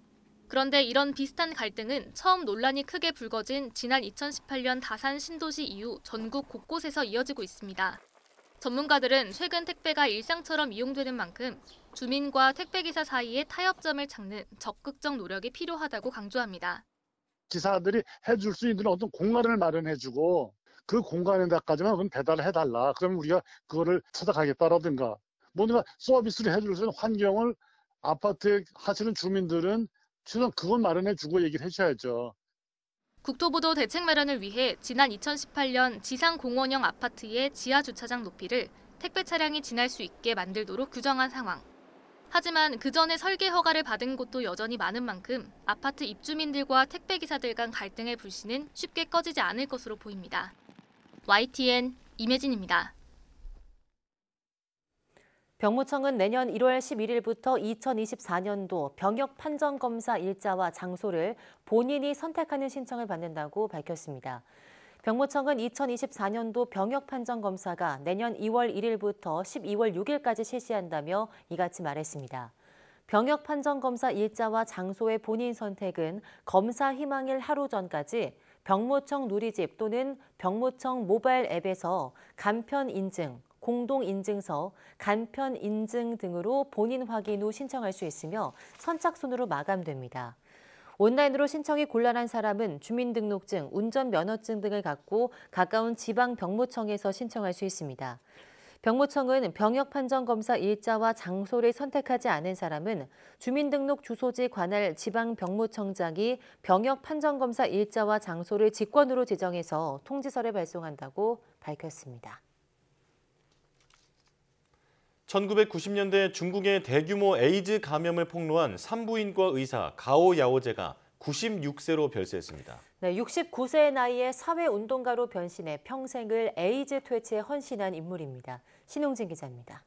S4: 그런데 이런 비슷한 갈등은 처음 논란이 크게 불거진 지난 2018년 다산 신도시 이후 전국 곳곳에서 이어지고 있습니다. 전문가들은 최근 택배가 일상처럼 이용되는 만큼 주민과 택배기사 사이에 타협점을 찾는 적극적 노력이 필요하다고 강조합니다.
S24: 기사들이 해줄 수 있는 어떤 공간을 마련해주고 그 공간에다까지만 배달을 해달라. 그러면 우리가 그거를 찾아가겠다라든가 뭔가 서비스를 해줄 수 있는 환경을 아파트에 하시는 주민들은 최소한 그건 마련해주고 얘기를 해줘야죠.
S4: 국토부도 대책 마련을 위해 지난 2018년 지상 공원형 아파트의 지하 주차장 높이를 택배 차량이 지날 수 있게 만들도록 규정한 상황. 하지만 그 전에 설계 허가를 받은 곳도 여전히 많은 만큼 아파트 입주민들과 택배기사들 간 갈등의 불씨는 쉽게 꺼지지 않을 것으로 보입니다. YTN 임혜진입니다.
S2: 병무청은 내년 1월 11일부터 2024년도 병역 판정 검사 일자와 장소를 본인이 선택하는 신청을 받는다고 밝혔습니다. 병무청은 2024년도 병역 판정 검사가 내년 2월 1일부터 12월 6일까지 실시한다며 이같이 말했습니다. 병역 판정 검사 일자와 장소의 본인 선택은 검사 희망일 하루 전까지 병무청 누리집 또는 병무청 모바일 앱에서 간편 인증, 공동인증서, 간편 인증 등으로 본인 확인 후 신청할 수 있으며 선착순으로 마감됩니다. 온라인으로 신청이 곤란한 사람은 주민등록증, 운전면허증 등을 갖고 가까운 지방병무청에서 신청할 수 있습니다. 병무청은 병역판정검사 일자와 장소를 선택하지 않은 사람은 주민등록 주소지 관할 지방병무청장이 병역판정검사 일자와 장소를 직권으로 지정해서 통지서를 발송한다고 밝혔습니다.
S1: 1990년대 중국의 대규모 에이즈 감염을 폭로한 산부인과 의사 가오 야오제가 96세로 별세했습니다.
S2: 네, 69세의 나이에 사회운동가로 변신해 평생을 에이즈 퇴치에 헌신한 인물입니다. 신용진 기자입니다.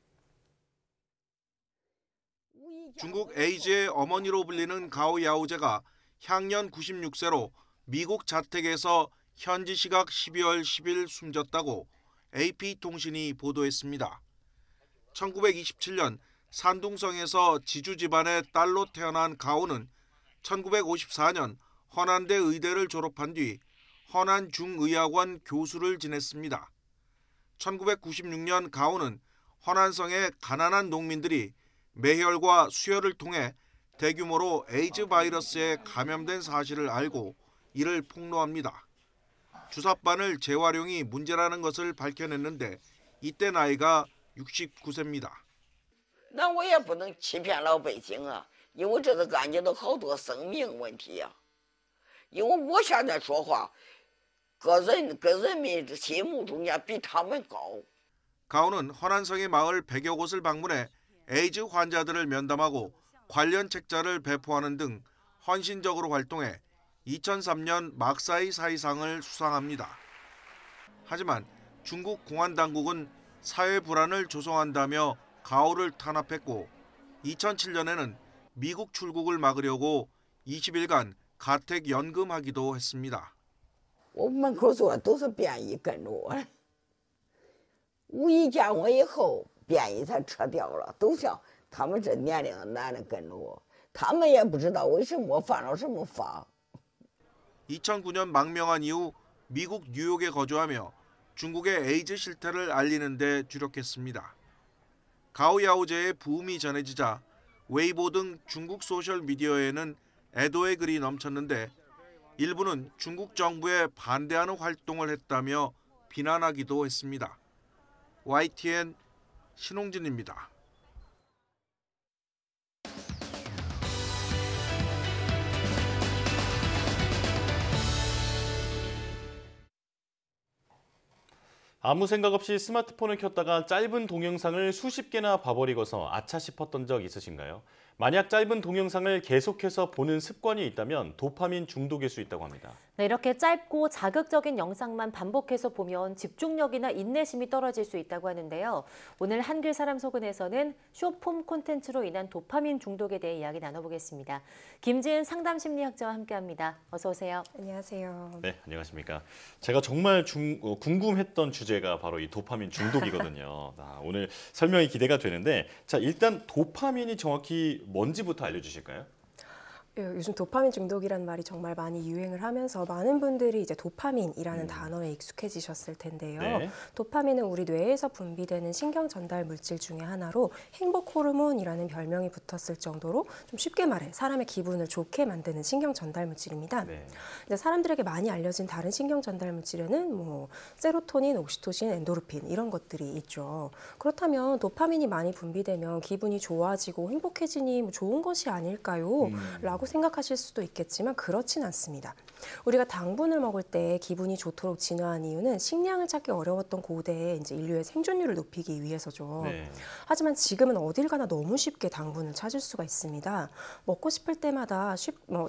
S25: 중국 에이즈의 어머니로 불리는 가오 야오제가 향년 96세로 미국 자택에서 현지 시각 12월 10일 숨졌다고 AP통신이 보도했습니다. 1927년 산둥성에서 지주 집안의 딸로 태어난 가오는 1954년 허난대 의대를 졸업한 뒤 허난중의학원 교수를 지냈습니다. 1996년 가오는 허난성의 가난한 농민들이 매혈과 수혈을 통해 대규모로 에이즈 바이러스에 감염된 사실을 알고 이를 폭로합니다. 주사바늘 재활용이 문제라는 것을 밝혀냈는데 이때 나이가 69세입니다.
S3: 那我也不能欺骗老百姓啊，因为这是干净的好多生命问题呀。因为我现在说话，跟人民心目中间比他们高。
S25: 가오는 허난성의 마을 100여 곳을 방문해 에이즈 환자들을 면담하고 관련 책자를 배포하는 등 헌신적으로 활동해 2003년 막사이 사의상을 수상합니다. 하지만 중국 공안 당국은 사회 불안을 조성한다며 가오를 탄압했고 2007년에는 미국 출국을 막으려고 20일간 가택 연금하기도 했습니다.
S3: 我门口坐都是便衣跟着我，无意见我以后，便衣才撤掉了，都像他们这年龄的男的跟着我，他们也不知道为什么犯了什么法。
S25: 2009년 망명한 이후 미국 뉴욕에 거주하며 중국의 에이즈 실태를 알리는 데 주력했습니다. 가오야오제의 부음이 전해지자 웨이보 등 중국 소셜미디어에는 애도의 글이 넘쳤는데 일부는 중국 정부에 반대하는 활동을 했다며 비난하기도 했습니다. YTN 신홍진입니다.
S1: 아무 생각 없이 스마트폰을 켰다가 짧은 동영상을 수십 개나 봐버리고서 아차 싶었던 적 있으신가요? 만약 짧은 동영상을 계속해서 보는 습관이 있다면 도파민 중독일 수 있다고 합니다.
S2: 네, 이렇게 짧고 자극적인 영상만 반복해서 보면 집중력이나 인내심이 떨어질 수 있다고 하는데요. 오늘 한글 사람 속은에서는 숏폼 콘텐츠로 인한 도파민 중독에 대해 이야기 나눠보겠습니다. 김지은 상담심리학자와 함께합니다. 어서 오세요.
S6: 안녕하세요.
S1: 네, 안녕하십니까. 제가 정말 궁금했던 주제가 바로 이 도파민 중독이거든요. 오늘 설명이 기대가 되는데, 자, 일단 도파민이 정확히 뭔지부터 알려주실까요?
S6: 요즘 도파민 중독이라는 말이 정말 많이 유행을 하면서 많은 분들이 이제 도파민이라는 단어에 익숙해지셨을 텐데요.
S1: 네.
S6: 도파민은 우리 뇌에서 분비되는 신경 전달 물질 중에 하나로 행복 호르몬이라는 별명이 붙었을 정도로 좀 쉽게 말해 사람의 기분을 좋게 만드는 신경 전달 물질입니다.
S1: 네.
S6: 이제 사람들에게 많이 알려진 다른 신경 전달 물질에는 뭐 세로토닌, 옥시토신, 엔도르핀 이런 것들이 있죠. 그렇다면 도파민이 많이 분비되면 기분이 좋아지고 행복해지니 뭐 좋은 것이 아닐까요? 라고 생각하실 수도 있겠지만 그렇진 않습니다. 우리가 당분을 먹을 때 기분이 좋도록 진화한 이유는 식량을 찾기 어려웠던 고대에 이제 인류의 생존율을 높이기 위해서죠.
S1: 네.
S6: 하지만 지금은 어딜 가나 너무 쉽게 당분을 찾을 수가 있습니다. 먹고 싶을 때마다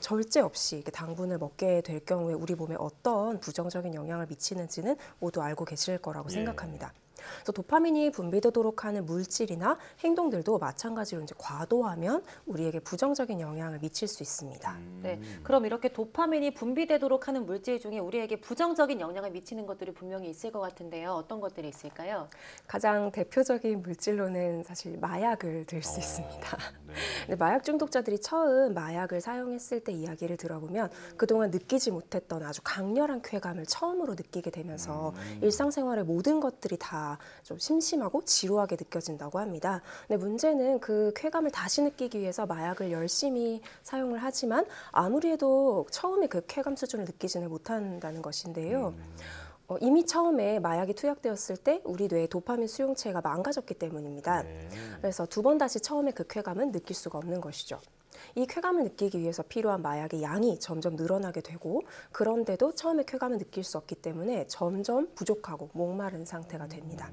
S6: 절제 없이 이렇게 당분을 먹게 될 경우에 우리 몸에 어떤 부정적인 영향을 미치는지는 모두 알고 계실 거라고 생각합니다. 그래서 도파민이 분비되도록 하는 물질이나 행동들도 마찬가지로 이제 과도하면 우리에게 부정적인 영향을 미칠 수 있습니다.
S2: 네, 그럼 이렇게 도파민이 분비되도록 하는 물질 중에 우리에게 부정적인 영향을 미치는 것들이 분명히 있을 것 같은데요. 어떤 것들이 있을까요?
S6: 가장 대표적인 물질로는 사실 마약을 들 수 있습니다. 근데 마약 중독자들이 처음 마약을 사용했을 때 이야기를 들어보면 그동안 느끼지 못했던 아주 강렬한 쾌감을 처음으로 느끼게 되면서 일상생활의 모든 것들이 다 좀 심심하고 지루하게 느껴진다고 합니다. 근데 문제는 그 쾌감을 다시 느끼기 위해서 마약을 열심히 사용을 하지만 아무리 해도 처음에 그 쾌감 수준을 느끼지는 못한다는 것인데요. 이미 처음에 마약이 투약되었을 때 우리 뇌의 도파민 수용체가 망가졌기 때문입니다. 그래서 두 번 다시 처음에 그 쾌감은 느낄 수가 없는 것이죠. 이 쾌감을 느끼기 위해서 필요한 마약의 양이 점점 늘어나게 되고 그런데도 처음에 쾌감을 느낄 수 없기 때문에 점점 부족하고 목마른 상태가 됩니다.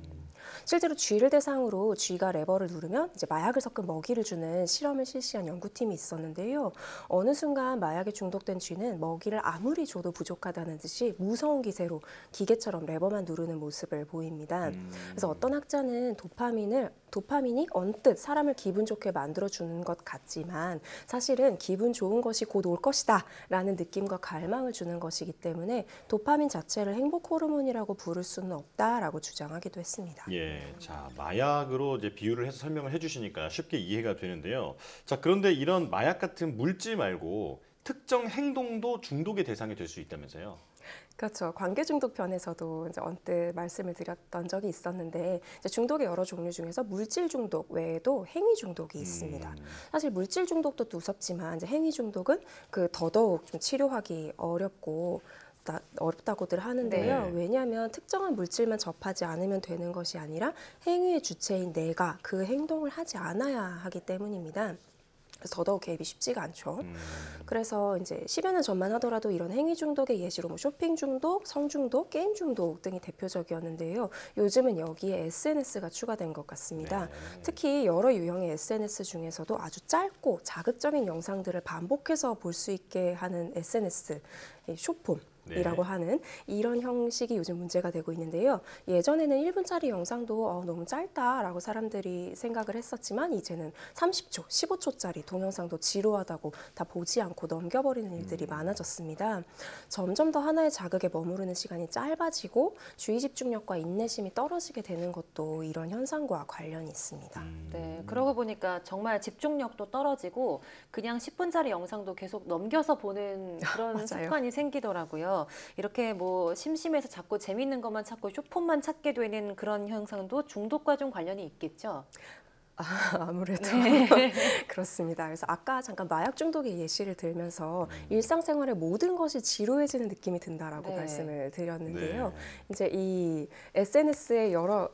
S6: 실제로 쥐를 대상으로 쥐가 레버를 누르면 이제 마약을 섞은 먹이를 주는 실험을 실시한 연구팀이 있었는데요. 어느 순간 마약에 중독된 쥐는 먹이를 아무리 줘도 부족하다는 듯이 무서운 기세로 기계처럼 레버만 누르는 모습을 보입니다. 그래서 어떤 학자는 도파민이 언뜻 사람을 기분 좋게 만들어주는 것 같지만 사실은 기분 좋은 것이 곧 올 것이다 라는 느낌과 갈망을 주는 것이기 때문에 도파민 자체를 행복 호르몬이라고 부를 수는 없다라고 주장하기도 했습니다.
S1: 예, 자, 마약으로 이제 비유를 해서 설명을 해주시니까 쉽게 이해가 되는데요. 자, 그런데 이런 마약 같은 물질 말고 특정 행동도 중독의 대상이 될 수 있다면서요?
S6: 그렇죠. 관계 중독 편에서도 이제 언뜻 말씀을 드렸던 적이 있었는데 이제 중독의 여러 종류 중에서 물질 중독 외에도 행위 중독이 있습니다. 사실 물질 중독도 무섭지만 이제 행위 중독은 그 더더욱 좀 치료하기 어렵다고들 하는데요.
S2: 네.
S6: 왜냐하면 특정한 물질만 접하지 않으면 되는 것이 아니라 행위의 주체인 내가 그 행동을 하지 않아야 하기 때문입니다. 그래서 더더욱 개입이 쉽지가 않죠. 그래서 이제 10여 년 전만 하더라도 이런 행위 중독의 예시로 뭐 쇼핑 중독, 성 중독, 게임 중독 등이 대표적이었는데요. 요즘은 여기에 SNS가 추가된 것 같습니다. 특히 여러 유형의 SNS 중에서도 아주 짧고 자극적인 영상들을 반복해서 볼 수 있게 하는 SNS, 숏폼. 이라고 하는 이런 형식이 요즘 문제가 되고 있는데요. 예전에는 1분짜리 영상도 너무 짧다라고 사람들이 생각을 했었지만 이제는 30초, 15초짜리 동영상도 지루하다고 다 보지 않고 넘겨버리는 일들이 많아졌습니다. 점점 더 하나의 자극에 머무르는 시간이 짧아지고 주의 집중력과 인내심이 떨어지게 되는 것도 이런 현상과 관련이 있습니다.
S2: 네, 그러고 보니까 정말 집중력도 떨어지고 그냥 10분짜리 영상도 계속 넘겨서 보는 그런
S6: 맞아요.
S2: 습관이 생기더라고요. 이렇게 뭐 심심해서 자꾸 재밌는 것만 찾고 쇼폼만 찾게 되는 그런 현상도 중독과 좀 관련이 있겠죠?
S6: 아무래도
S2: 네.
S6: 그렇습니다. 그래서 아까 잠깐 마약 중독의 예시를 들면서 일상생활의 모든 것이 지루해지는 느낌이 든다라고
S2: 네.
S6: 말씀을 드렸는데요.
S1: 네.
S6: 이제 이 SNS의 여러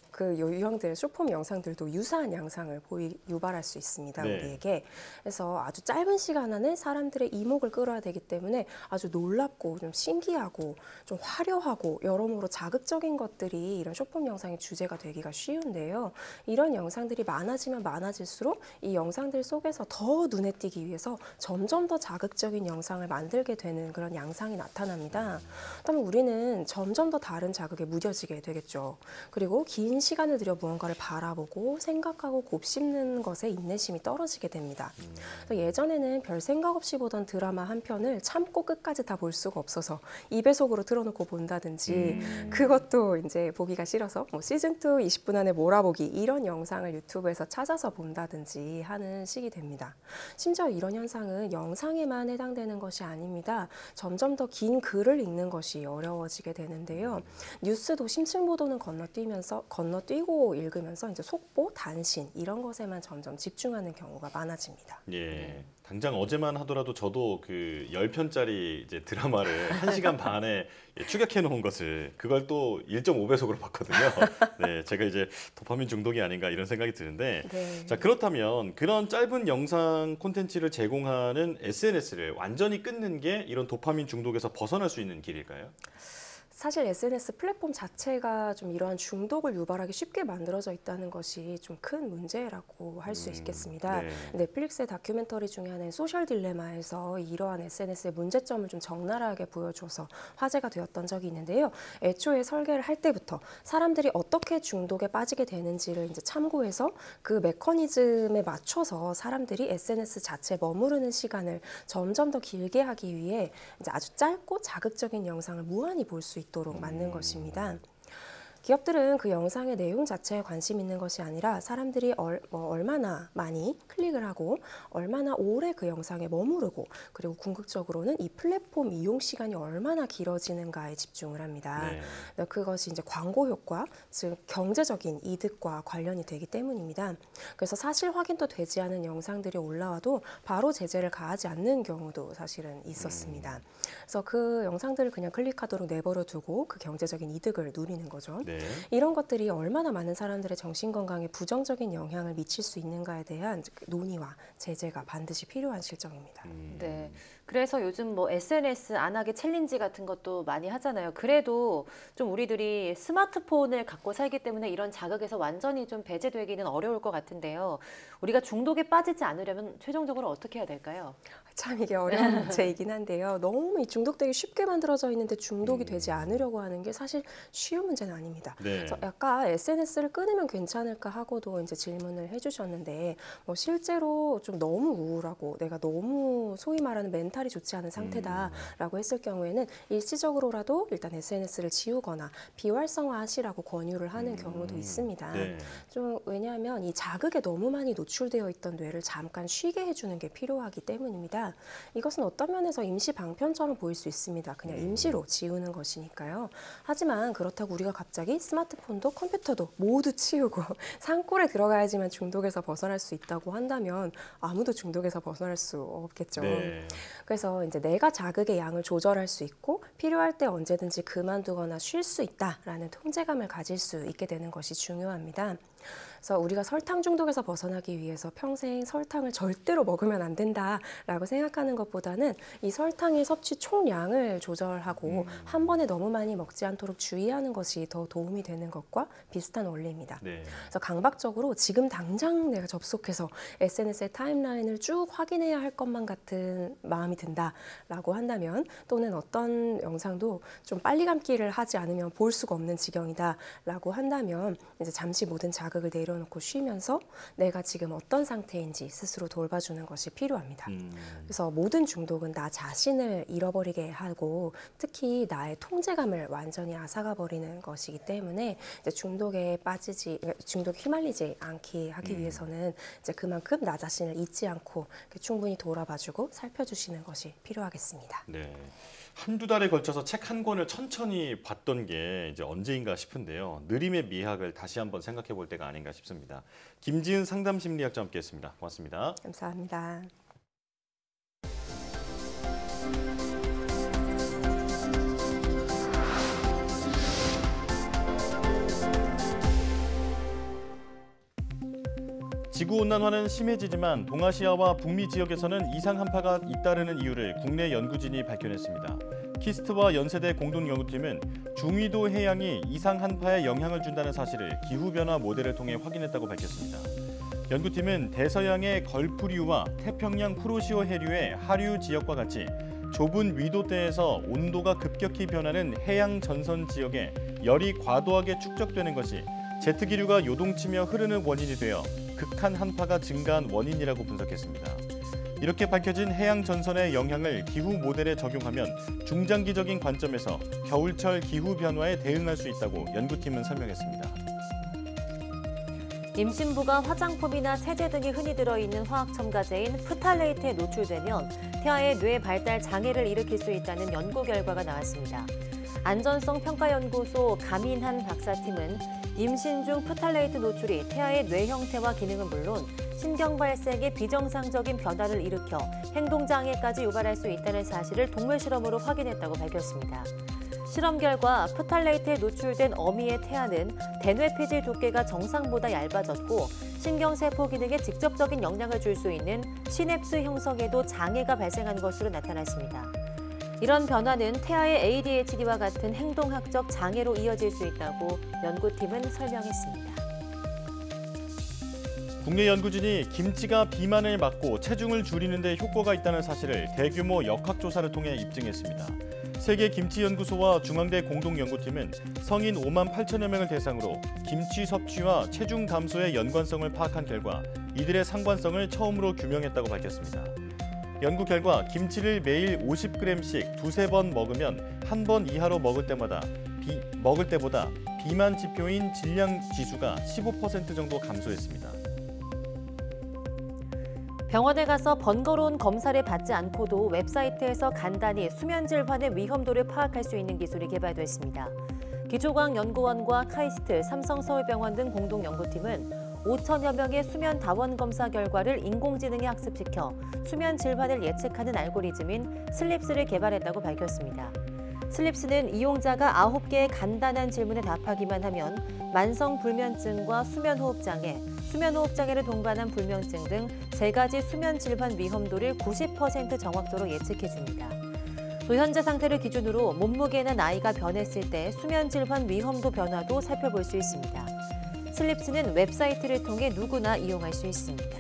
S6: 그 유형들, 숏폼 영상들도 유사한 양상을 유발할 수 있습니다.
S1: 네.
S6: 우리에게. 그래서 아주 짧은 시간 안에 사람들의 이목을 끌어야 되기 때문에 아주 놀랍고 좀 신기하고 좀 화려하고 여러모로 자극적인 것들이 이런 숏폼 영상의 주제가 되기가 쉬운데요. 이런 영상들이 많아지면 많아질수록 이 영상들 속에서 더 눈에 띄기 위해서 점점 더 자극적인 영상을 만들게 되는 그런 양상이 나타납니다. 그렇다면 우리는 점점 더 다른 자극에 무뎌지게 되겠죠. 그리고 긴 시간을 들여 무언가를 바라보고 생각하고 곱씹는 것에 인내심이 떨어지게 됩니다. 예전에는 별 생각 없이 보던 드라마 한 편을 참고 끝까지 다 볼 수가 없어서 2배속으로 틀어놓고 본다든지 그것도 이제 보기가 싫어서 뭐 시즌2 20분 안에 몰아보기 이런 영상을 유튜브에서 찾아서 본다든지 하는 식이 됩니다. 심지어 이런 현상은 영상에만 해당되는 것이 아닙니다. 점점 더 긴 글을 읽는 것이 어려워지게 되는데요. 뉴스도 심층 보도는 건너뛰고 읽으면서 이제 속보, 단신 이런 것에만 점점 집중하는 경우가 많아집니다.
S1: 예. 당장 어제만 하더라도 저도 그 10편짜리 이제 드라마를 1시간 반에 추격해 놓은 것을 그걸 또 1.5배속으로 봤거든요. 네, 제가 이제 도파민 중독이 아닌가 이런 생각이 드는데
S6: 네.
S1: 자, 그렇다면 그런 짧은 영상 콘텐츠를 제공하는 SNS를 완전히 끊는 게 이런 도파민 중독에서 벗어날 수 있는 길일까요?
S6: 사실 SNS 플랫폼 자체가 좀 이러한 중독을 유발하기 쉽게 만들어져 있다는 것이 좀 큰 문제라고 할 수 있겠습니다.
S1: 네.
S6: 넷플릭스의 다큐멘터리 중에 하나인 소셜 딜레마에서 이러한 SNS의 문제점을 좀 적나라하게 보여줘서 화제가 되었던 적이 있는데요. 애초에 설계를 할 때부터 사람들이 어떻게 중독에 빠지게 되는지를 이제 참고해서 그 메커니즘에 맞춰서 사람들이 SNS 자체에 머무르는 시간을 점점 더 길게 하기 위해 이제 아주 짧고 자극적인 영상을 무한히 볼 수 있도록 만든 것입니다. 기업들은 그 영상의 내용 자체에 관심 있는 것이 아니라 사람들이 얼마나 많이 클릭을 하고 얼마나 오래 그 영상에 머무르고 그리고 궁극적으로는 이 플랫폼 이용 시간이 얼마나 길어지는가에 집중을 합니다.
S1: 네.
S6: 그것이 이제 광고 효과, 즉 경제적인 이득과 관련이 되기 때문입니다. 그래서 사실 확인도 되지 않은 영상들이 올라와도 바로 제재를 가하지 않는 경우도 사실은 있었습니다. 그래서 그 영상들을 그냥 클릭하도록 내버려 두고 그 경제적인 이득을 누리는 거죠.
S1: 네.
S6: 이런 것들이 얼마나 많은 사람들의 정신건강에 부정적인 영향을 미칠 수 있는가에 대한 논의와 제재가 반드시 필요한 실정입니다.
S2: 네. 그래서 요즘 뭐 SNS 안 하기 챌린지 같은 것도 많이 하잖아요. 그래도 좀 우리들이 스마트폰을 갖고 살기 때문에 이런 자극에서 완전히 좀 배제되기는 어려울 것 같은데요. 우리가 중독에 빠지지 않으려면 최종적으로 어떻게 해야 될까요?
S6: 참 이게 어려운 문제이긴 한데요. 너무 이 중독되기 쉽게 만들어져 있는데 중독이 되지 않으려고 하는 게 사실 쉬운 문제는 아닙니다.
S1: 네.
S6: 그래서 아까 SNS를 끊으면 괜찮을까 하고도 이제 질문을 해주셨는데 실제로 좀 너무 우울하고 내가 너무 소위 말하는 멘탈 멘탈이 좋지 않은 상태다라고 했을 경우에는 일시적으로라도 일단 SNS를 지우거나 비활성화하시라고 권유를 하는 경우도 있습니다.
S1: 네.
S6: 좀 왜냐하면 이 자극에 너무 많이 노출되어 있던 뇌를 잠깐 쉬게 해주는 게 필요하기 때문입니다. 이것은 어떤 면에서 임시 방편처럼 보일 수 있습니다. 그냥 임시로 지우는 것이니까요. 하지만 그렇다고 우리가 갑자기 스마트폰도 컴퓨터도 모두 치우고 산골에 들어가야지만 중독에서 벗어날 수 있다고 한다면 아무도 중독에서 벗어날 수 없겠죠.
S1: 네.
S6: 그래서 이제 내가 자극의 양을 조절할 수 있고 필요할 때 언제든지 그만두거나 쉴 수 있다라는 통제감을 가질 수 있게 되는 것이 중요합니다. 그래서 우리가 설탕 중독에서 벗어나기 위해서 평생 설탕을 절대로 먹으면 안 된다라고 생각하는 것보다는 이 설탕의 섭취 총량을 조절하고 한 번에 너무 많이 먹지 않도록 주의하는 것이 더 도움이 되는 것과 비슷한 원리입니다.
S1: 네.
S6: 그래서 강박적으로 지금 당장 내가 접속해서 SNS의 타임라인을 쭉 확인해야 할 것만 같은 마음이 든다라고 한다면 또는 어떤 영상도 좀 빨리 감기를 하지 않으면 볼 수가 없는 지경이다라고 한다면 이제 잠시 모든 자극을 내려놓고 쉬면서 내가 지금 어떤 상태인지 스스로 돌봐주는 것이 필요합니다. 그래서 모든 중독은 나 자신을 잃어버리게 하고 특히 나의 통제감을 완전히 앗아가버리는 것이기 때문에 이제 중독에 휘말리지 않게 하기 위해서는 이제 그만큼 나 자신을 잊지 않고 충분히 돌아봐주고 살펴주시는 것이 필요하겠습니다.
S1: 네. 한두 달에 걸쳐서 책 한 권을 천천히 봤던 게 이제 언제인가 싶은데요. 느림의 미학을 다시 한번 생각해 볼 때가 아닌가 싶습니다. 김지은 상담심리학자 함께했습니다. 고맙습니다.
S6: 감사합니다.
S1: 지구온난화는 심해지지만 동아시아와 북미 지역에서는 이상 한파가 잇따르는 이유를 국내 연구진이 밝혀냈습니다. 키스트와 연세대 공동연구팀은 중위도 해양이 이상 한파에 영향을 준다는 사실을 기후변화 모델을 통해 확인했다고 밝혔습니다. 연구팀은 대서양의 걸프류와 태평양 프로시오 해류의 하류 지역과 같이 좁은 위도대에서 온도가 급격히 변하는 해양 전선 지역에 열이 과도하게 축적되는 것이 제트기류가 요동치며 흐르는 원인이 되어 극한 한파가 증가한 원인이라고 분석했습니다. 이렇게 밝혀진 해양 전선의 영향을 기후 모델에 적용하면 중장기적인 관점에서 겨울철 기후 변화에 대응할 수 있다고 연구팀은 설명했습니다.
S2: 임신부가 화장품이나 세제 등이 흔히 들어있는 화학 첨가제인 프탈레이트에 노출되면 태아의 뇌 발달 장애를 일으킬 수 있다는 연구 결과가 나왔습니다. 안전성 평가연구소 가민한 박사팀은 임신 중 프탈레이트 노출이 태아의 뇌 형태와 기능은 물론 신경 발생에 비정상적인 변화를 일으켜 행동장애까지 유발할 수 있다는 사실을 동물 실험으로 확인했다고 밝혔습니다. 실험 결과 프탈레이트에 노출된 어미의 태아는 대뇌피질 두께가 정상보다 얇아졌고 신경세포 기능에 직접적인 영향을 줄 수 있는 시냅스 형성에도 장애가 발생한 것으로 나타났습니다. 이런 변화는 태아의 ADHD와 같은 행동학적 장애로 이어질 수 있다고 연구팀은 설명했습니다.
S1: 국내 연구진이 김치가 비만을 막고 체중을 줄이는 데 효과가 있다는 사실을 대규모 역학조사를 통해 입증했습니다. 세계김치연구소와 중앙대 공동연구팀은 성인 5만 8천여 명을 대상으로 김치 섭취와 체중 감소의 연관성을 파악한 결과 이들의 상관성을 처음으로 규명했다고 밝혔습니다. 연구 결과 김치를 매일 50g씩 두세 번 먹으면 한 번 이하로 먹을 때보다 비만 지표인 질량 지수가 15% 정도 감소했습니다.
S2: 병원에 가서 번거로운 검사를 받지 않고도 웹사이트에서 간단히 수면 질환의 위험도를 파악할 수 있는 기술이 개발됐습니다. 기초과학연구원과 카이스트, 삼성서울병원 등 공동연구팀은 5천여 명의 수면 다원 검사 결과를 인공지능에 학습시켜 수면 질환을 예측하는 알고리즘인 슬립스를 개발했다고 밝혔습니다. 슬립스는 이용자가 9개의 간단한 질문에 답하기만 하면 만성 불면증과 수면호흡장애, 수면호흡장애를 동반한 불면증 등 3가지 수면 질환 위험도를 90% 정확도로 예측해줍니다. 또 현재 상태를 기준으로 몸무게나 나이가 변했을 때 수면 질환 위험도 변화도 살펴볼 수 있습니다. 슬립스는 웹사이트를 통해 누구나 이용할 수 있습니다.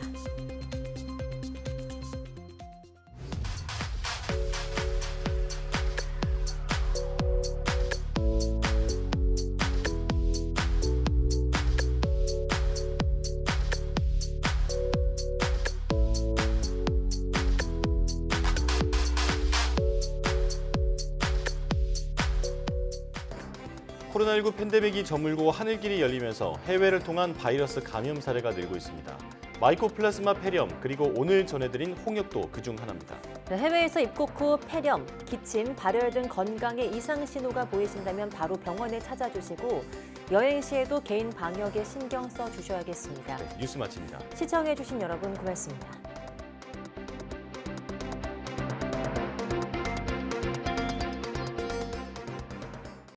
S1: 코로나19 팬데믹이 저물고 하늘길이 열리면서 해외를 통한 바이러스 감염 사례가 늘고 있습니다. 마이코플라스마 폐렴, 그리고 오늘 전해드린 홍역도 그중 하나입니다.
S2: 네, 해외에서 입국 후 폐렴, 기침, 발열 등 건강에 이상 신호가 보이신다면 바로 병원에 찾아주시고 여행 시에도 개인 방역에 신경 써주셔야겠습니다.
S1: 네, 뉴스 마칩니다.
S2: 시청해주신 여러분 고맙습니다.